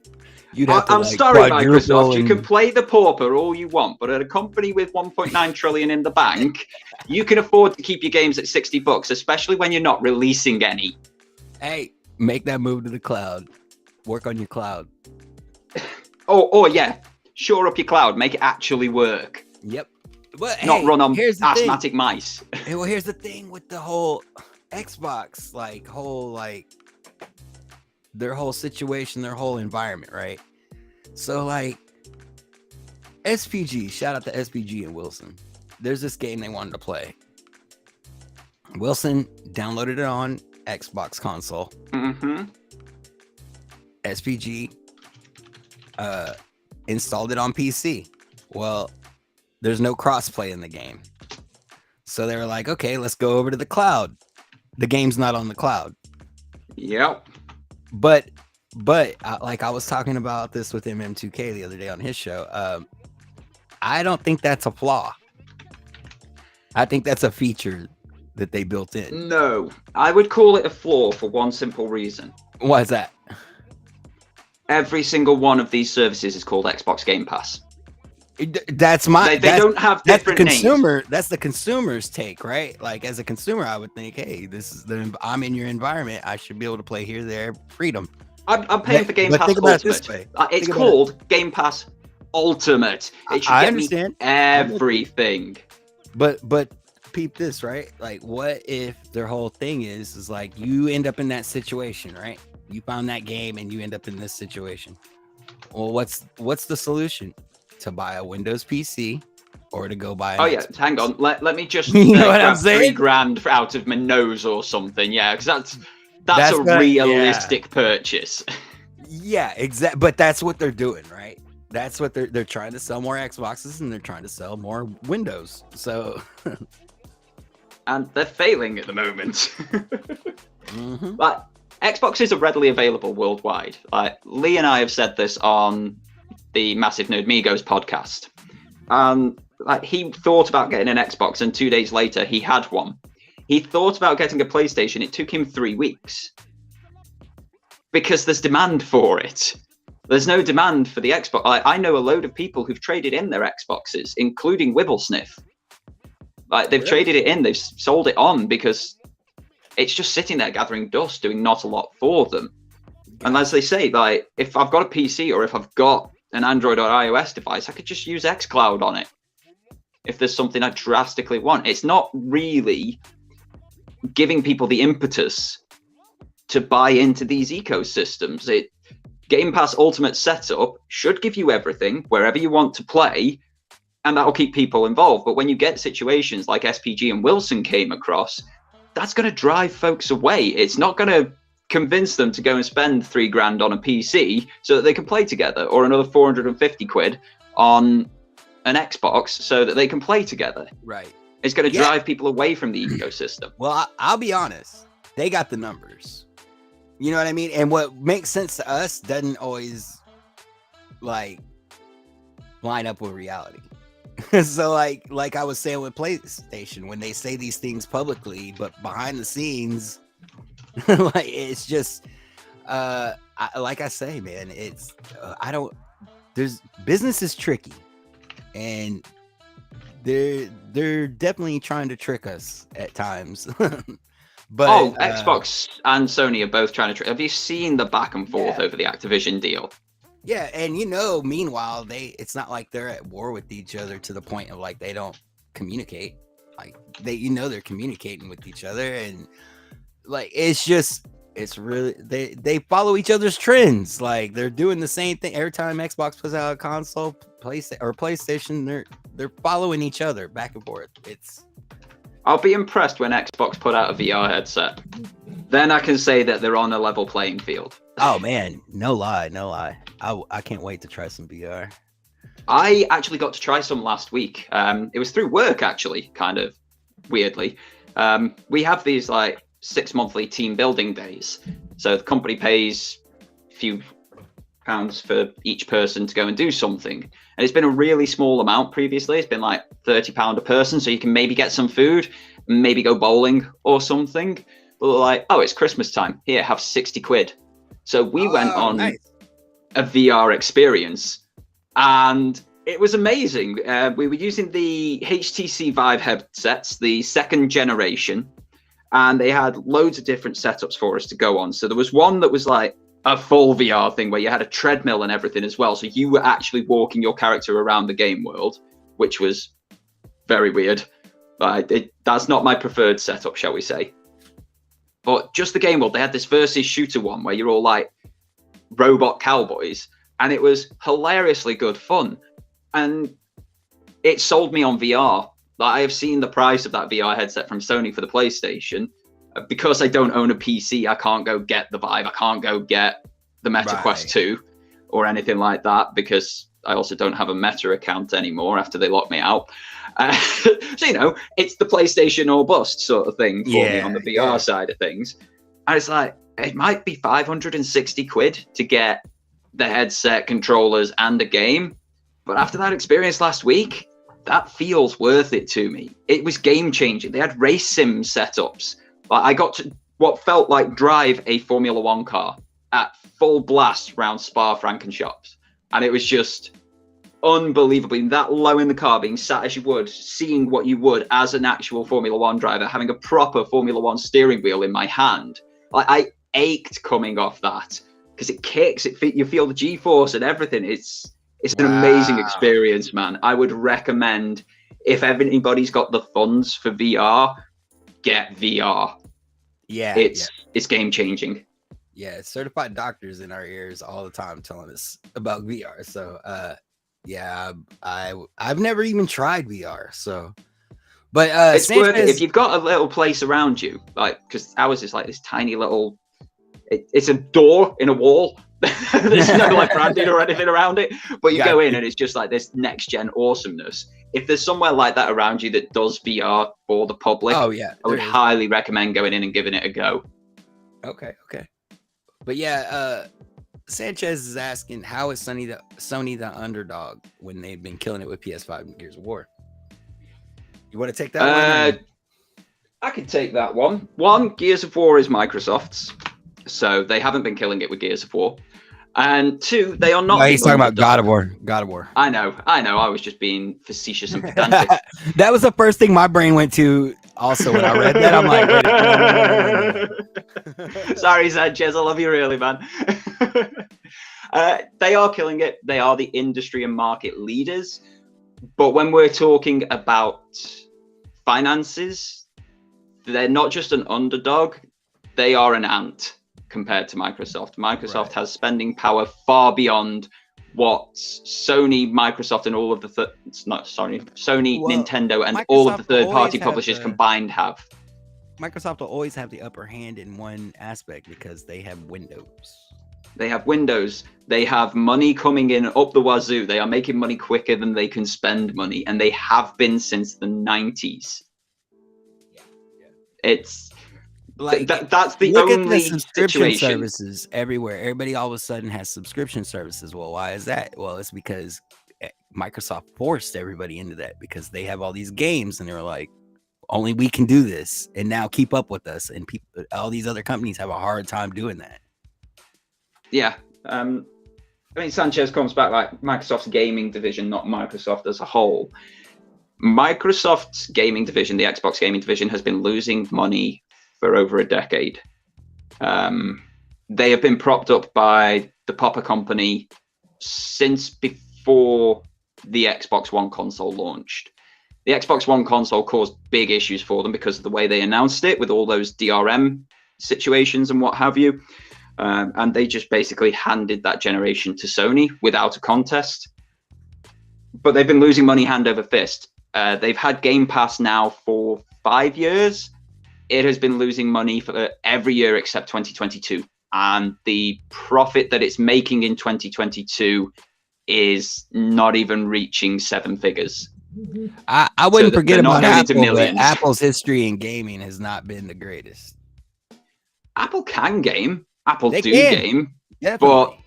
have to, I'm sorry, Microsoft. You can play the pauper all you want, but at a company with 1.9 trillion in the bank, you can afford to keep your games at $60, especially when you're not releasing any. Hey, make that move to the cloud. Work on your cloud. Oh yeah, shore up your cloud. Make it actually work. Yep. But not run on asthmatic mice. Hey, well, here's the thing with the whole Xbox, their whole situation, their whole environment, right? So like SPG, shout out to SPG and Wilson. There's this game they wanted to play. Wilson downloaded it on Xbox console. Mm-hmm. SPG installed it on PC. Well, there's no crossplay in the game. So they were like, okay, let's go over to the cloud. The game's not on the cloud. Yep. But like I was talking about this with MM2K the other day on his show. I don't think that's a flaw. I think that's a feature that they built in. No, I would call it a flaw for one simple reason. Why is that? Every single one of these services is called Xbox Game Pass. That's my. They don't have That's the different names. consumer. That's the consumer's take, right? Like as a consumer, I would think, hey, I'm in your environment. I should be able to play here, there, freedom. I'm paying for Game But Pass think about it Ultimate. this way. It's called Game Pass Ultimate. It should I get understand. me everything. But peep this, right? Like, what if their whole thing is like you end up in that situation, right? You found that game and you end up in this situation. Well, what's the solution? To buy a Windows PC or to go buy an Xbox. Hang on. Let me just You know what I'm grab saying? $3,000 out of my nose or something. Yeah, because that's a realistic purchase. Yeah, exactly. But that's what they're doing, right? That's what they're trying to sell more Xboxes and they're trying to sell more Windows. So and they're failing at the moment. Like Xboxes are readily available worldwide. Like Lee and I have said this on the Massive Nerd Migos podcast. Like he thought about getting an Xbox and 2 days later he had one. He thought about getting a PlayStation. It took him 3 weeks because there's demand for it. There's no demand for the Xbox. I know a load of people who've traded in their Xboxes, including Wibblesniff. Like they've traded it in, they've sold it on because it's just sitting there gathering dust, doing not a lot for them. And as they say, like if I've got a PC or if I've got an Android or iOS device, I could just use xCloud on it. If there's something I drastically want, it's not really giving people the impetus to buy into these ecosystems. Game Pass Ultimate setup should give you everything wherever you want to play, and that'll keep people involved. But when you get situations like SPG and Wilson came across, that's going to drive folks away. It's not going to convince them to go and spend $3,000 on a PC so that they can play together, or another 450 quid on an Xbox so that they can play together. Right. It's going to drive people away from the ecosystem. Well, I'll be honest. They got the numbers. You know what I mean? And what makes sense to us doesn't always like line up with reality. So like I was saying with PlayStation, when they say these things publicly, but behind the scenes, like it's just like I say, man, it's there's business is tricky, and they're definitely trying to trick us at times. But Xbox and Sony are both trying to trick. Have you seen the back and forth over the Activision deal? Yeah, and meanwhile, it's not like they're at war with each other to the point of like they don't communicate. Like they're communicating with each other, and like it's really they follow each other's trends. Like they're doing the same thing every time Xbox puts out a console, PlayStation. They're following each other back and forth. I'll be impressed when Xbox put out a VR headset. Then I can say that they're on a level playing field. Oh man, no lie. I can't wait to try some VR. I actually got to try some last week. It was through work, actually, kind of weirdly. We have these like 6 monthly team building days. So the company pays a few pounds for each person to go and do something. And it's been a really small amount previously. It's been like £30 a person. So you can maybe get some food, maybe go bowling or something. But like, oh, it's Christmas time. Here, have 60 quid. So we went on a VR experience and it was amazing. We were using the HTC Vive headsets, the second generation, and they had loads of different setups for us to go on. So there was one that was like a full VR thing where you had a treadmill and everything as well. So you were actually walking your character around the game world, which was very weird. That's not my preferred setup, shall we say. But just the game world, they had this versus shooter one where you're all like robot cowboys, and it was hilariously good fun. And it sold me on VR. Like I have seen the price of that VR headset from Sony for the PlayStation. Because I don't own a PC, I can't go get the Vive. I can't go get the Meta Quest 2 or anything like that because I also don't have a Meta account anymore after they locked me out. So, it's the PlayStation or bust sort of thing for me on the VR side of things. And it's like, it might be 560 quid to get the headset, controllers, and a game. But after that experience last week, that feels worth it to me. It was game changing. They had race sim setups. I got to what felt like drive a Formula One car at full blast around Spa-Francorchamps. And it was just unbelievably that low in the car, being sat as you would, seeing what you would as an actual Formula One driver, having a proper Formula One steering wheel in my hand. I ached coming off that because it kicks, you feel the G-force and everything. It's an amazing experience, man. I would recommend, if anybody's got the funds for VR, get VR. Yeah, it's game changing. Yeah, certified doctors in our ears all the time telling us about VR. So, yeah, I've never even tried VR. So, but it's worth it if you've got a little place around you, like, because ours is like this tiny little. It's a door in a wall. There's no like branding or anything around it, but you go in and it's just like this next gen awesomeness. If there's somewhere like that around you that does VR for the public, oh yeah, I would highly recommend going in and giving it a go. Okay. But yeah, Sanchez is asking, how is Sony the underdog when they've been killing it with PS5 and Gears of War? You want to take that one? I could take that one. One, Gears of War is Microsoft's, so they haven't been killing it with Gears of War. And two, they are not. No, he's talking about God of War. God of War. I know. I was just being facetious and pedantic. That was the first thing my brain went to. Also, when I read that, I'm like, wait. Sorry, Sanchez. I love you really, man. They are killing it. They are the industry and market leaders. But when we're talking about finances, they're not just an underdog. They are an ant compared to Microsoft. Microsoft has spending power far beyond what Sony, Microsoft, and all of the Sony, Nintendo, and Microsoft all of the third-party publishers combined have. Microsoft will always have the upper hand in one aspect because they have Windows. They have Windows. They have money coming in up the wazoo. They are making money quicker than they can spend money, and they have been since the 90s. Yeah. It's like that's the look only at the subscription situation. Services everywhere. Everybody all of a sudden has subscription services. Well, why is that? Well, it's because Microsoft forced everybody into that because they have all these games and they're like, only we can do this and now keep up with us. And people, all these other companies have a hard time doing that. Yeah. I mean, Sanchez comes back like Microsoft's gaming division, not Microsoft as a whole. Microsoft's gaming division, the Xbox gaming division, has been losing money for over a decade. They have been propped up by the Popper company since before the Xbox One console launched. The Xbox One console caused big issues for them because of the way they announced it with all those DRM situations and what have you. And they just basically handed that generation to Sony without a contest. But they've been losing money hand over fist. They've had Game Pass now for 5 years. It has been losing money for every year except 2022. And the profit that it's making in 2022 is not even reaching 7 figures. I wouldn't forget about Apple, but Apple's history in gaming has not been the greatest. Apple can game. Apple do game. Definitely. But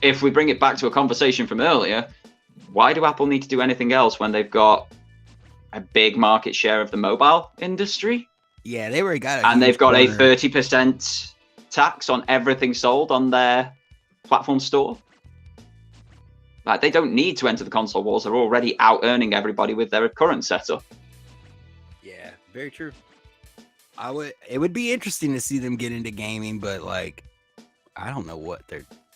if we bring it back to a conversation from earlier, why do Apple need to do anything else when they've got a big market share of the mobile industry? Yeah, they already got it. And they've got a 30% tax on everything sold on their platform store. Like, they don't need to enter the console wars. They're already out earning everybody with their current setup. Yeah, very true. It would be interesting to see them get into gaming, but like, I don't know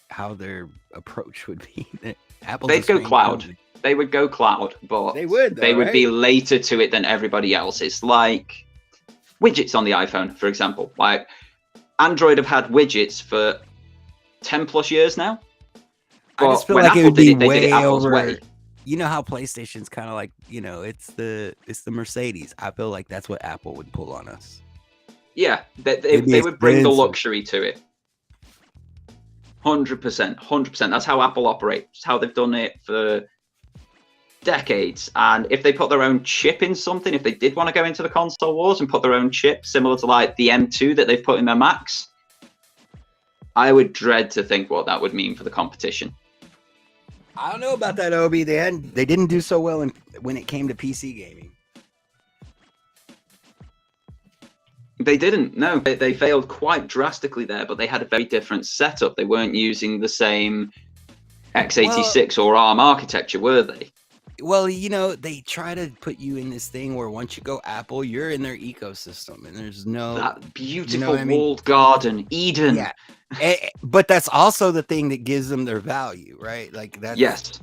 how their approach would be. They'd go cloud. Company. They would go cloud, but they would be later to it than everybody else. It's like widgets on the iPhone, for example. Like, Android have had widgets for 10 plus years now. But I just feel like Apple it would be way over. You know how PlayStation's kind of like, it's the Mercedes. I feel like that's what Apple would pull on us. Yeah, they would bring the luxury to it. 100%. That's how Apple operates. It's how they've done it for decades. And if they put their own chip in something, if they did want to go into the console wars and put their own chip, similar to like the M2 that they've put in their Macs, I would dread to think what that would mean for the competition. I don't know about that, Obi. They didn't do so well when it came to PC gaming. They didn't. No, they failed quite drastically there, but they had a very different setup. They weren't using the same x86 or ARM architecture, were they? Well, you know, they try to put you in this thing where once you go Apple, you're in their ecosystem, and there's no, That beautiful you know what I mean? walled garden, Eden. Yeah. But that's also the thing that gives them their value, right? Like that's Yes.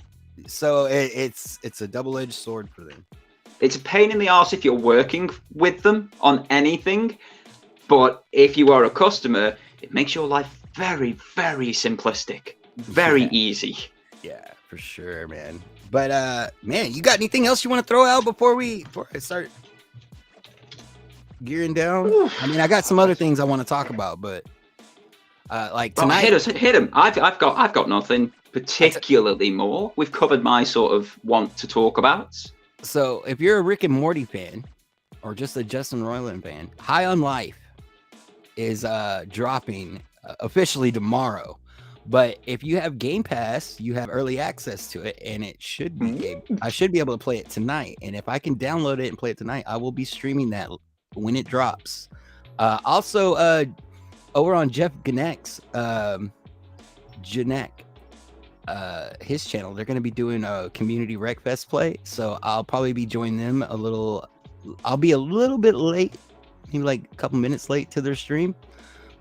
So it's a double-edged sword for them. It's a pain in the arse if you're working with them on anything, but if you are a customer, it makes your life very, very simplistic, very easy. Yeah, for sure, man. But man, you got anything else you want to throw out before I start gearing down? I mean, I got some other things I want to talk about, but like tonight, hit him. I've got nothing particularly more. We've covered my sort of want to talk about. So if you're a Rick and Morty fan or just a Justin Roiland fan, High on Life is dropping officially tomorrow. But if you have Game Pass, you have early access to it, and it should be I should be able to play it tonight. And if I can download it and play it tonight, I will be streaming that when it drops. Also, over on Jeff Genek's his channel, they're going to be doing a community Wreckfest play, so I'll probably be joining them I'll be a little bit late, maybe like a couple minutes late to their stream,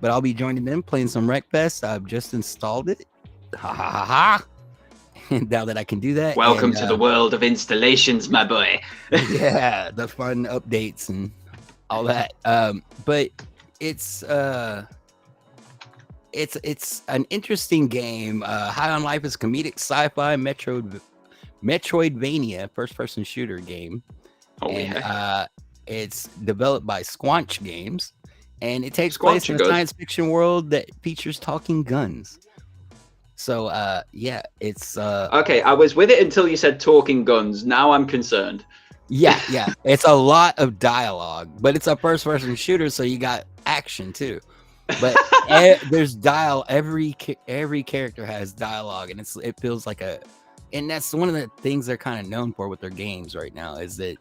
but I'll be joining them playing some Wreckfest. I've just installed it. Ha ha ha ha. Now that I can do that. Welcome to the world of installations, my boy. Yeah, the fun updates and all that. But it's an interesting game. High on Life is comedic sci-fi Metroidvania first-person shooter game. It's developed by Squanch Games, and it takes place in a science fiction world that features talking guns. So yeah, it's okay. I was with it until you said talking guns. Now I'm concerned. Yeah, it's a lot of dialogue, but it's a first-person shooter, so you got action too. But there's every character has dialogue, and it feels like and that's one of the things they're kind of known for with their games right now, is that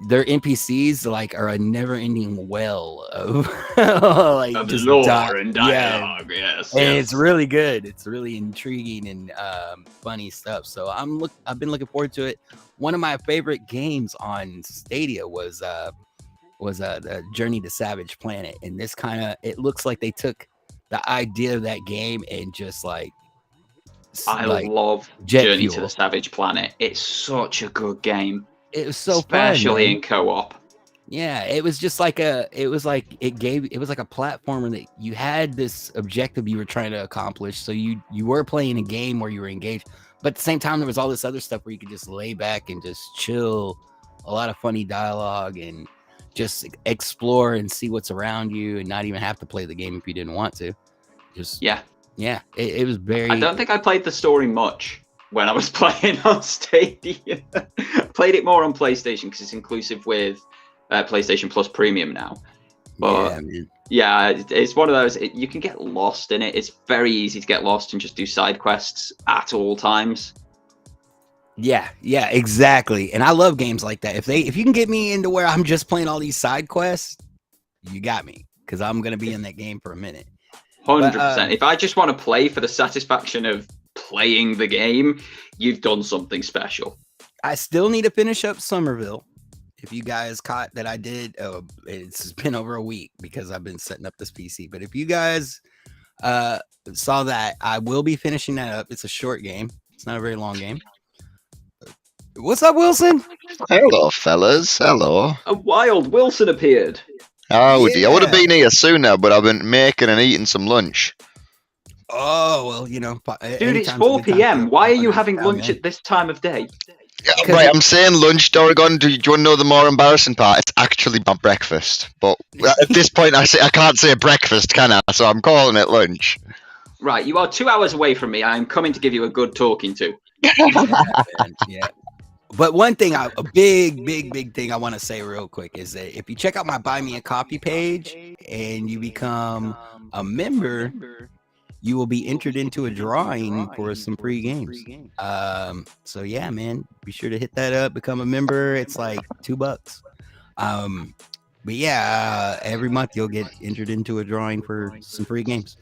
their NPCs are a never-ending well of of just lore and dialogue. Yes, and it's really good. It's really intriguing and funny stuff. So I've been looking forward to it. One of my favorite games on Stadia was the Journey to Savage Planet, and this it looks like they took the idea of that game and just I love Journey to the Savage Planet. It's such a good game. It was so especially fun, in co-op. Yeah, it was just it was like a platformer that you had this objective you were trying to accomplish. So you were playing a game where you were engaged, but at the same time there was all this other stuff where you could just lay back and just chill. A lot of funny dialogue and just explore and see what's around you, and not even have to play the game if you didn't want to. It was very. I don't think I played the story much when I was playing on Stadia. Played it more on PlayStation because it's inclusive with PlayStation Plus Premium now. But it's one of those. You can get lost in it. It's very easy to get lost and just do side quests at all times. Yeah, exactly. And I love games like that. If you can get me into where I'm just playing all these side quests, you got me, because I'm gonna be in that game for a minute. 100%. If I just want to play for the satisfaction of playing the game, you've done something special. I still need to finish up Somerville. If you guys caught that I did, it's been over a week because I've been setting up this PC. But if you guys saw that, I will be finishing that up. It's a short game. It's not a very long game. What's up, Wilson? Hello, fellas. Hello. A wild Wilson appeared. Howdy. I would have been here sooner, but I've been making and eating some lunch. Oh, well, you know. Dude, it's 4 p.m. Why are you having lunch at this time of day? Yeah, right, I'm saying lunch, Doragon. Do you want to know the more embarrassing part? It's actually my breakfast. But at this point, I can't say breakfast, can I? So I'm calling it lunch. Right, you are 2 hours away from me. I'm coming to give you a good talking to. Yeah. But one thing, a big thing I want to say real quick is that if you check out my Buy Me a Coffee page and you become a member, you will be entered into a drawing for some free games. So yeah, man, be sure to hit that up, become a member. It's like $2. But yeah, every month you'll get entered into a drawing for some free games.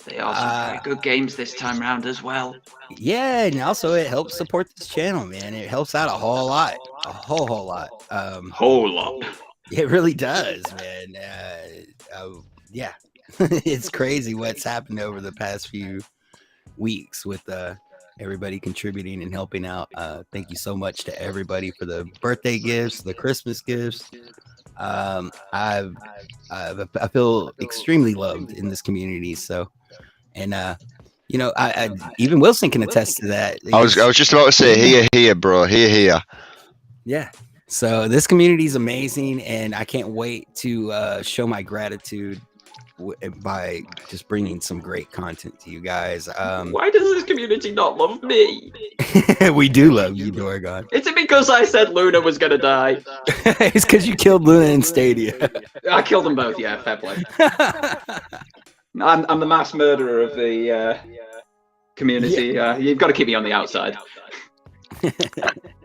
They are some very good games this time round as well. Yeah, and also it helps support this channel, man. It helps out a whole lot, a whole lot. Whole lot. It really does, man. Yeah, it's crazy what's happened over the past few weeks with everybody contributing and helping out. Thank you so much to everybody for the birthday gifts, the Christmas gifts. I feel extremely loved in this community. So, and you know, I even Wilson can attest to that. I was just about to say, here, bro, here. Yeah. So this community is amazing, and I can't wait to show my gratitude by just bringing some great content to you guys. Why does this community not love me? We do love you, Dorgon. Is it because I said Luna was gonna die? It's because you killed Luna in Stadia. I killed them both. Yeah, fair play. I'm the mass murderer of the community. You've got to keep me on the outside.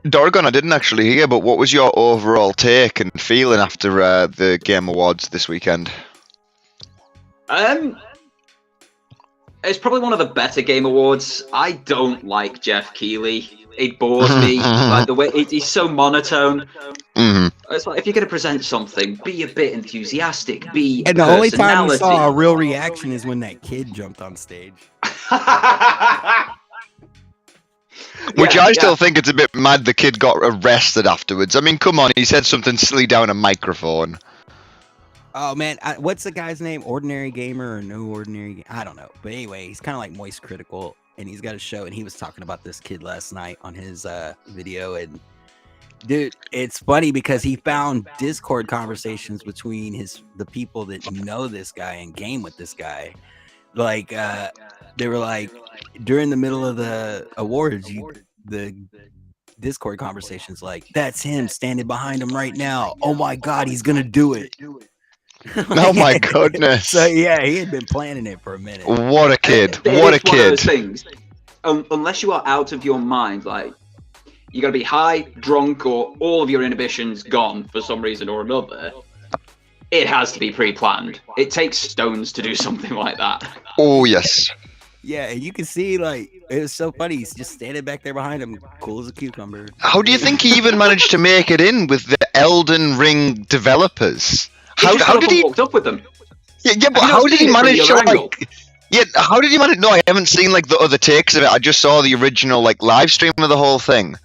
Dorgon, I didn't actually hear, but what was your overall take and feeling after the Game Awards this weekend? It's probably one of the better Game Awards. I don't like Jeff Keighley. It bores me. Like the way he's so monotone. It's like if you're going to present something, be a bit enthusiastic. And the only time you saw a real reaction is when that kid jumped on stage. Which I still think it's a bit mad the kid got arrested afterwards. I mean, come on, he said something silly down a microphone. Oh man, what's the guy's name? Ordinary Gamer or No Ordinary? I don't know. But anyway, he's kind of like Moist Critical, and he's got a show, and he was talking about this kid last night on his video. And dude, it's funny because he found Discord conversations between the people that know this guy and game with this guy. Like they were like during the middle of the awards, the Discord conversations like, that's him standing behind him right now. Oh my god, he's gonna do it. Oh my goodness. So yeah, he had been planning it for a minute. What a kid. What a kid. One of those things. Unless you are out of your mind, like you got to be high, drunk, or all of your inhibitions gone for some reason or another, it has to be pre-planned. It takes stones to do something like that. Oh yes. Yeah, and you can see, like, it was so funny. He's just standing back there behind him, cool as a cucumber. How do you think he even managed to make it in with the Elden Ring developers? How did he walked up with them? Yeah, but how did he manage to like? Yeah, how did he manage? No, I haven't seen like the other takes of it. I just saw the original like live stream of the whole thing.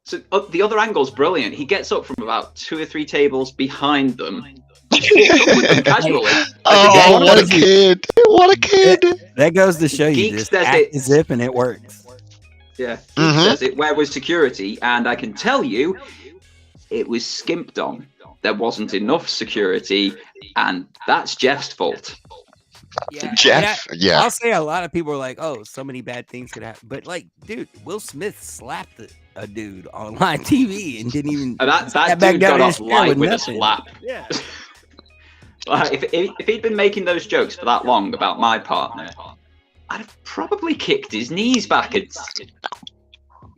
So the other angle's brilliant. He gets up from about 2 or 3 tables behind them. With them casually. Oh, what a kid! What a kid! That goes to show you, Geeks just does act it. as if and it works. Yeah, he says it. Where was security? And I can tell you, it was skimped on. There wasn't enough security, and that's Jeff's fault. Yeah, Jeff, yeah. I'll say a lot of people are like, "Oh, so many bad things could happen," but like, dude, Will Smith slapped a dude on live TV and didn't even. And that dude got off live with a slap. Yeah. If he'd been making those jokes for that long about my partner, I'd have probably kicked his knees back.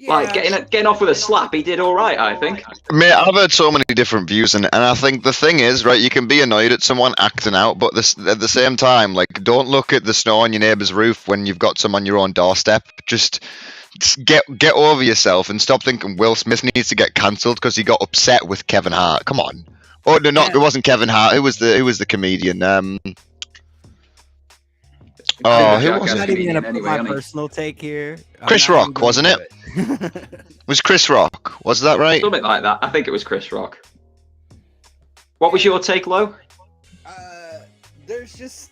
Like getting off with a slap, he did all right, I think. Mate, I've heard so many different views, and I think the thing is, right, you can be annoyed at someone acting out, but at the same time, like, don't look at the snow on your neighbour's roof when you've got some on your own doorstep. Just get over yourself and stop thinking Will Smith needs to get cancelled because he got upset with Kevin Hart. Come on. Oh no, it wasn't Kevin Hart. Who was the comedian? Who was I'm it? not even gonna put my personal take here. Chris Rock, wasn't it? Was Chris Rock? Was that right? Something like that. I think it was Chris Rock. What was your take, Lo? There's just,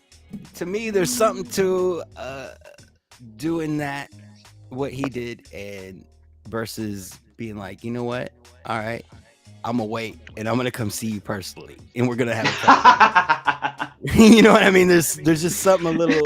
to me, there's something to doing that, what he did, and versus being like, you know what? All right, I'm gonna wait, and I'm gonna come see you personally, and we're gonna have a fight. You know what I mean? There's just something a little.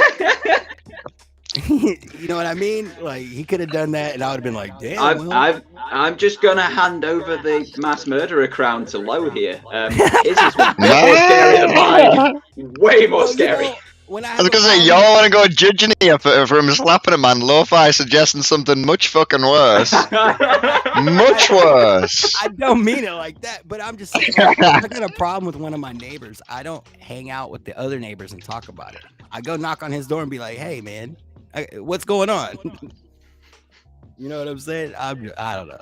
You know what I mean? Like, he could have done that, and I would have been like, "Damn." I'm just gonna hand over the mass murderer crown to Lo here. His is way more scary than mine. Way more scary. when I I have was a gonna say, problem- y'all want to go judging here for him slapping a man. Lo-fi suggesting something much fucking worse. Much worse. I don't mean it like that, but I'm just saying, like, I got a problem with one of my neighbors. I don't hang out with the other neighbors and talk about it. I go knock on his door and be like, "Hey, man, what's going on?" You know what I'm saying? I don't know.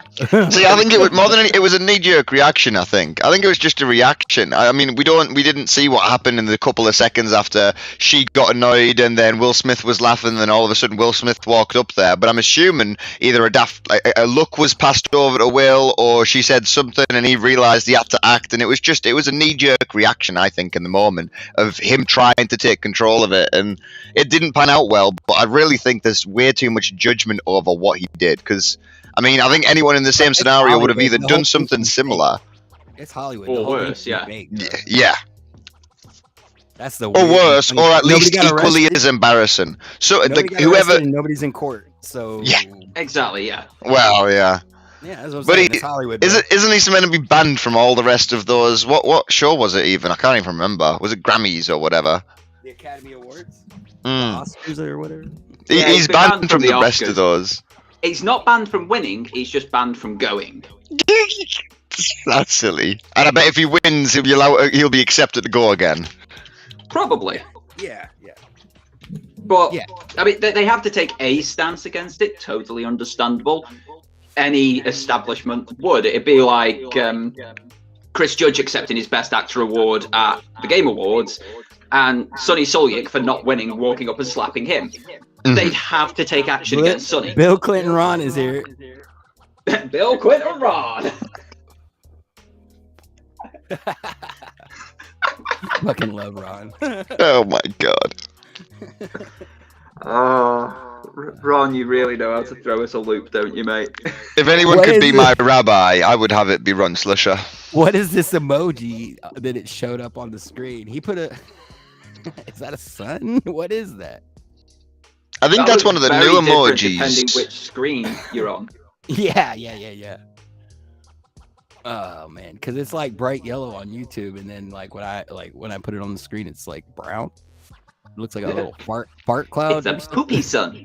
See, I think it was more than it was a knee-jerk reaction. I think it was just a reaction. I mean, we didn't see what happened in the couple of seconds after she got annoyed, and then Will Smith was laughing, and then all of a sudden Will Smith walked up there. But I'm assuming either a look was passed over to Will, or she said something, and he realised he had to act, and it was a knee-jerk reaction. I think in the moment of him trying to take control of it, and it didn't pan out well. But I really think there's way too much judgment over what he did. Because, I mean, I think anyone in the same It's scenario would have Hollywood. either The whole done thing's something fake. similar. It's Hollywood. Or The whole worse, thing's yeah. fake, Yeah, bro. yeah. That's the Or weird worse, thing. or at Nobody least got equally arrested. as embarrassing. So, Nobody like, got whoever. arrested and nobody's in court. So Yeah. Exactly, yeah. Well, yeah. yeah, that's what I'm But saying. It's Hollywood. Bro. Isn't he meant to be banned from all the rest of those? What show was it even? I can't even remember. Was it Grammys or whatever? The Academy Awards, Mm. Oscars, or whatever? Yeah, He's he's been banned from the rest Oscars. of those. He's not banned from winning, he's just banned from going. That's silly. And I bet if he wins, he'll be accepted to go again. Probably. Yeah, yeah. But, Yeah. I mean, they have to take a stance against it, totally understandable. Any establishment would. It'd be like Chris Judge accepting his Best Actor award at the Game Awards, and Sonny Suljic for not winning, walking up and slapping him. Mhm. They'd have to take action Bill- against Sonny. Bill Clinton Ron is here. Bill Clinton Ron. Fucking love Ron. Oh my god. Ron, you really know how to throw us a loop, don't you, mate? If anyone What could is be it? my rabbi, I would have it be Ron Slusher. What is this emoji that it showed up on the screen? He put a. Is that a sun? What is that? I think That that's was one of the very new different Depending emojis. which screen you're on. Yeah. Oh man, because it's like bright yellow on YouTube, and then like when I put it on the screen, it's like brown. It looks like a little fart cloud. It's a poopy sun.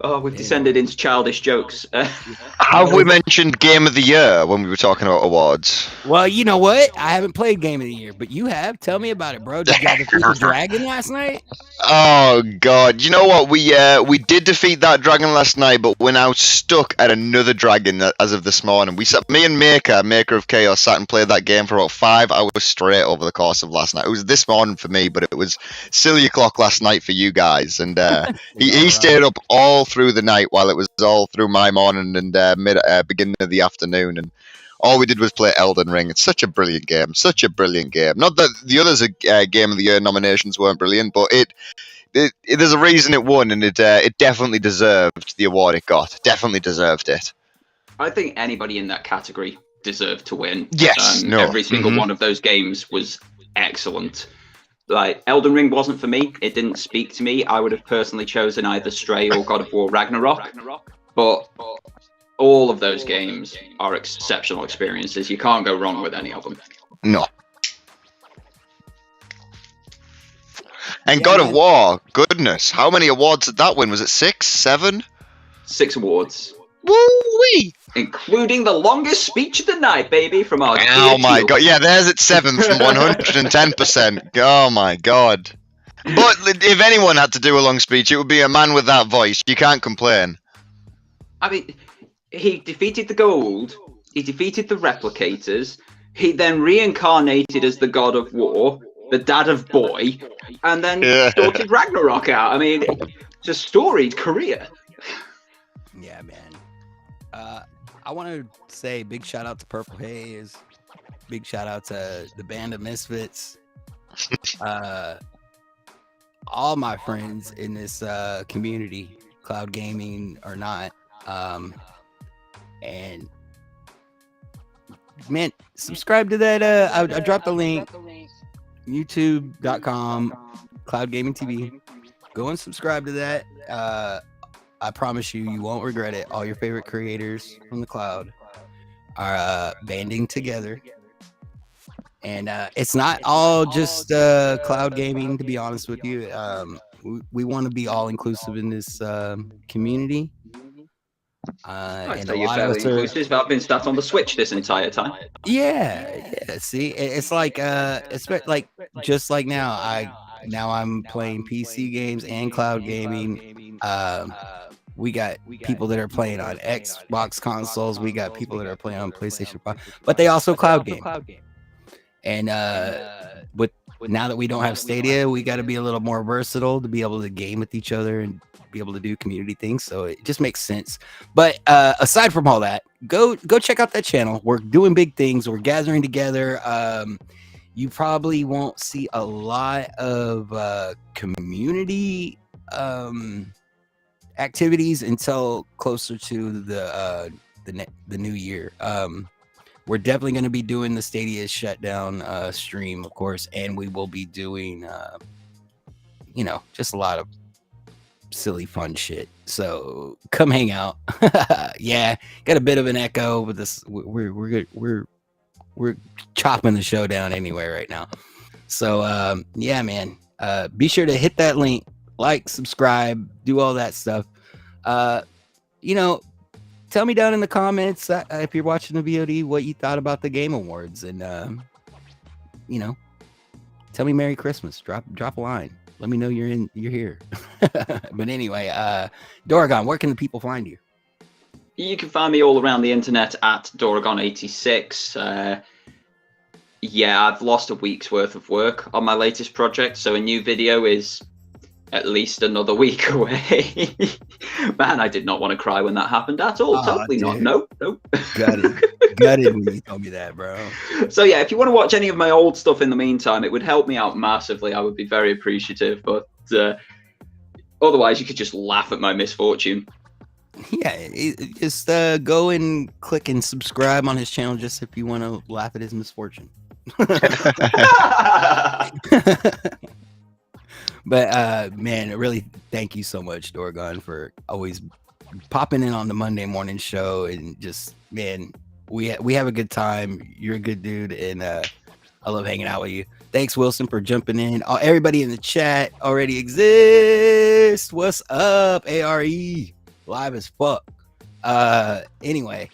Oh, we've descended into childish jokes. Have we mentioned Game of the Year when we were talking about awards? Well, you know what? I haven't played Game of the Year, but you have. Tell me about it, bro. Did you defeat the dragon last night? Oh god, you know what? We did defeat that dragon last night, but we're now stuck at another dragon as of this morning. Me and Maker of Chaos, sat and played that game for about 5 hours straight over the course of last night. It was this morning for me, but it was silly o'clock last night for you guys. And he stayed up all through the night while it was all through my morning and beginning of the afternoon. And all we did was play Elden Ring. It's such a brilliant game. Such a brilliant game. Not that the others Game of the Year nominations weren't brilliant, but there's a reason it won, and it definitely deserved the award it got. Definitely deserved it. I think anybody in that category deserved to win. Yes, no. Every single one of those games was excellent. Like, Elden Ring wasn't for me. It didn't speak to me. I would have personally chosen either Stray or God of War Ragnarok. But all of those games are exceptional experiences. You can't go wrong with any of them. No. And Yeah, God of man. War, goodness, how many awards did that win? Was it 6, 7? 6 awards, Woo-wee! including the longest speech of the night, baby, from our Oh dear my Teal. god, yeah, there's its 7th from 110%. Oh my god. But if anyone had to do a long speech, it would be a man with that voice. You can't complain. I mean, he defeated the Gold, he defeated the Replicators, he then reincarnated as the God of War, the dad of Boy, and then Yeah. sorted Ragnarok out. I mean, it's a storied career. Yeah, man. I want to say big shout out to Purple Haze. Big shout out to the Band of Misfits. All my friends in this community, cloud gaming or not. And man, subscribe to that. I dropped the link. YouTube.com Cloud Gaming TV. Go and subscribe to that. I promise you won't regret it. All your favorite creators from the cloud are banding together And it's not all just cloud gaming, to be honest with you. We want to be all inclusive in this community. And So a you're lot of fairly us are, inclusive. I've been sat on the Switch this entire time. yeah. See, it's like like just like now. I'm playing PC games and cloud gaming. We got people that are playing on Xbox consoles. We got people that are playing on PlayStation 5, but they also cloud game. And with now that we don't have Stadia, we got to be a little more versatile to be able to game with each other and be able to do community things. So it just makes sense. But aside from all that, go check out that channel. We're doing big things. We're gathering together. You probably won't see a lot of community activities until closer to the new year. We're definitely going to be doing the Stadia shutdown stream, of course, and we will be doing, just a lot of silly fun shit. So come hang out. Yeah, got a bit of an echo, but this we're chopping the show down anyway right now. So yeah, man, be sure to hit that link, like, subscribe, do all that stuff. Tell me down in the comments if you're watching the VOD what you thought about the Game Awards, and tell me Merry Christmas. Drop a line. Let me know you're here. But anyway, Doragon, where can the people find you? You can find me all around the internet at Doragon86. Yeah, I've lost a week's worth of work on my latest project, so a new video is at least another week away. Man, I did not want to cry when that happened at all. Totally dude. not. Nope. Gutted when you told me that, bro. So yeah, if you want to watch any of my old stuff in the meantime, it would help me out massively. I would be very appreciative. But otherwise, you could just laugh at my misfortune. Yeah, just go and click and subscribe on his channel just if you want to laugh at his misfortune. But man, really thank you so much, Doragon, for always popping in on the Monday morning show, and just, man, we have a good time. You're a good dude, and I love hanging out with you. Thanks, Wilson, for jumping in. Everybody in the chat already exists. What's up, ARE? Live as fuck. Anyway,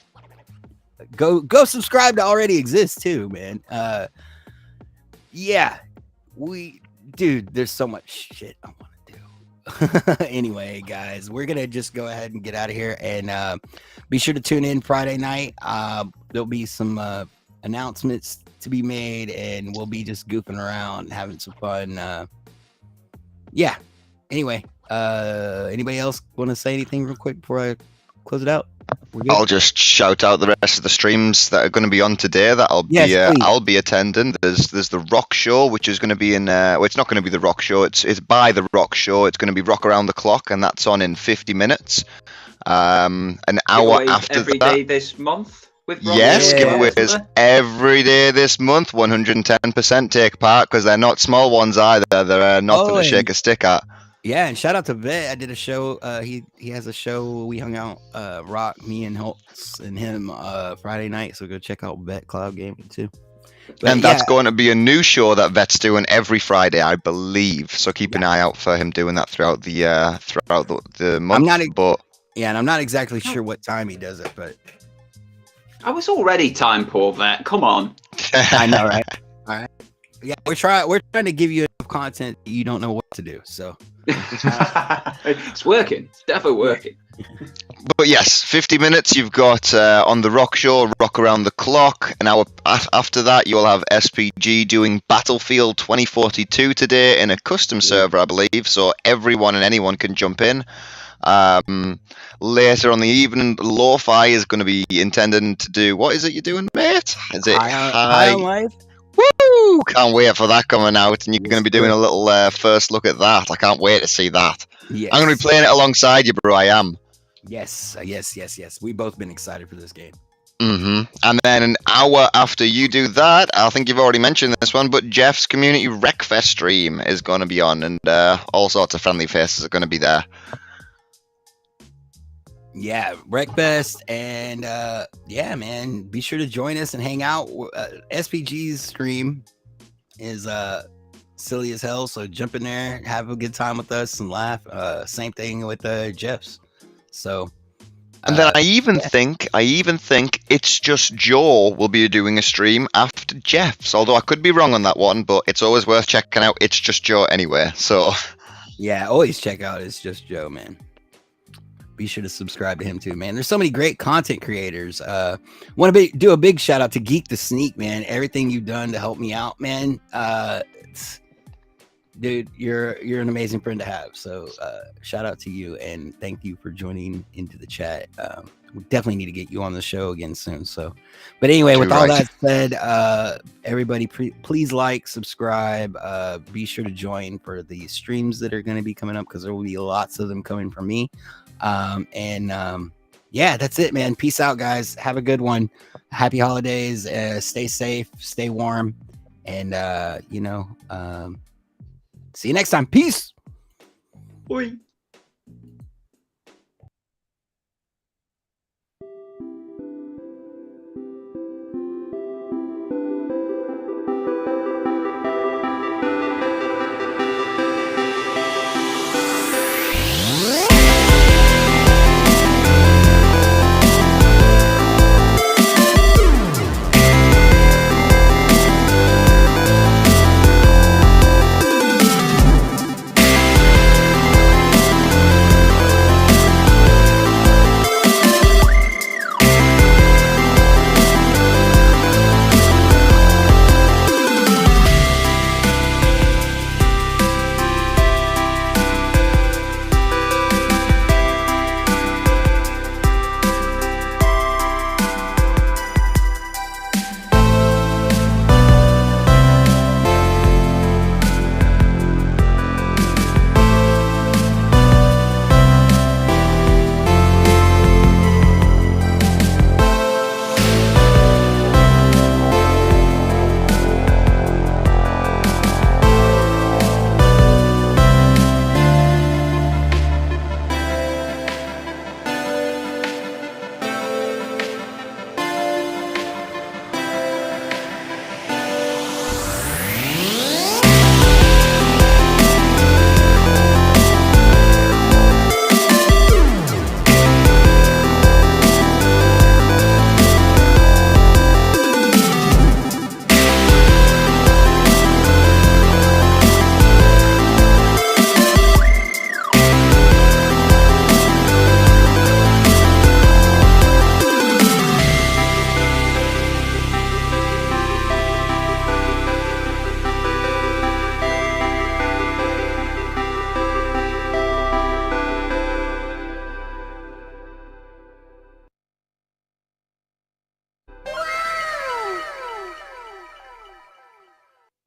go subscribe to Already Exist too, man. Yeah, dude, there's so much shit I want to do. Anyway, guys, we're gonna just go ahead and get out of here, and be sure to tune in Friday night. There'll be some announcements to be made, and we'll be just goofing around, having some fun. Yeah. Anyway, anybody else want to say anything real quick before I close it out? I'll just shout out the rest of the streams that are going to be on today that I'll be attending. There's the Rock Show, which is going to be in it's not going to be the Rock Show, it's by the Rock Show. It's going to be Rock Around the Clock, and that's on in 50 minutes. An hour after every that. day this month with Rock. Yes, Yeah. giveaways every day this month. 110% take part, because they're not small ones either. They're nothing to shake a stick at. Yeah, and shout out to Vet. I did a show. He has a show. We hung out, Rock, me, and Holtz and him Friday night. So go check out Vet Cloud Gaming too. But And that's going to be a new show that Vet's doing every Friday, I believe. So keep an eye out for him doing that throughout the month. and I'm not exactly sure what time he does it, but I was already time poor, Vet. Come on. I know, right? All right. Yeah, we're trying to give you enough content that you don't know what to do. So It's working. It's definitely working. But yes, 50 minutes you've got on the Rock Show, Rock Around the Clock. An hour after that, you'll have SPG doing Battlefield 2042 today in a custom server, I believe. So everyone and anyone can jump in. Later on the evening, Lo-Fi is going to be intending to do, what is it you're doing, mate? Is it High on Life? Woo! Can't wait for that coming out, and you're going to be doing a little first look at that. I can't wait to see that. Yes. I'm going to be playing it alongside you, bro. I am. Yes. We've both been excited for this game. And then an hour after you do that, I think you've already mentioned this one, but Jeff's Community Wreckfest stream is going to be on, and all sorts of friendly faces are going to be there. Yeah, Breakfast, and yeah, man, be sure to join us and hang out. SPG's stream is silly as hell, so jump in there, have a good time with us, and laugh. Same thing with Jeff's. So, And then I even think it's just Joe will be doing a stream after Jeff's. Although I could be wrong on that one, but it's always worth checking out. It's just Joe anyway. So yeah, always check out It's Just Joe, man. Be sure to subscribe to him too, man. There's so many great content creators. Want to do a big shout out to Geek the Sneak, man. Everything you've done to help me out, man. Dude, you're an amazing friend to have. So shout out to you and thank you for joining into the chat. We definitely need to get you on the show again soon. So, but anyway, with all that said, everybody, please like, subscribe. Be sure to join for the streams that are going to be coming up because there will be lots of them coming from me. Yeah, that's it, man. Peace out, guys. Have a good one. Happy holidays. Stay safe, stay warm, and see you next time. Peace. Oi.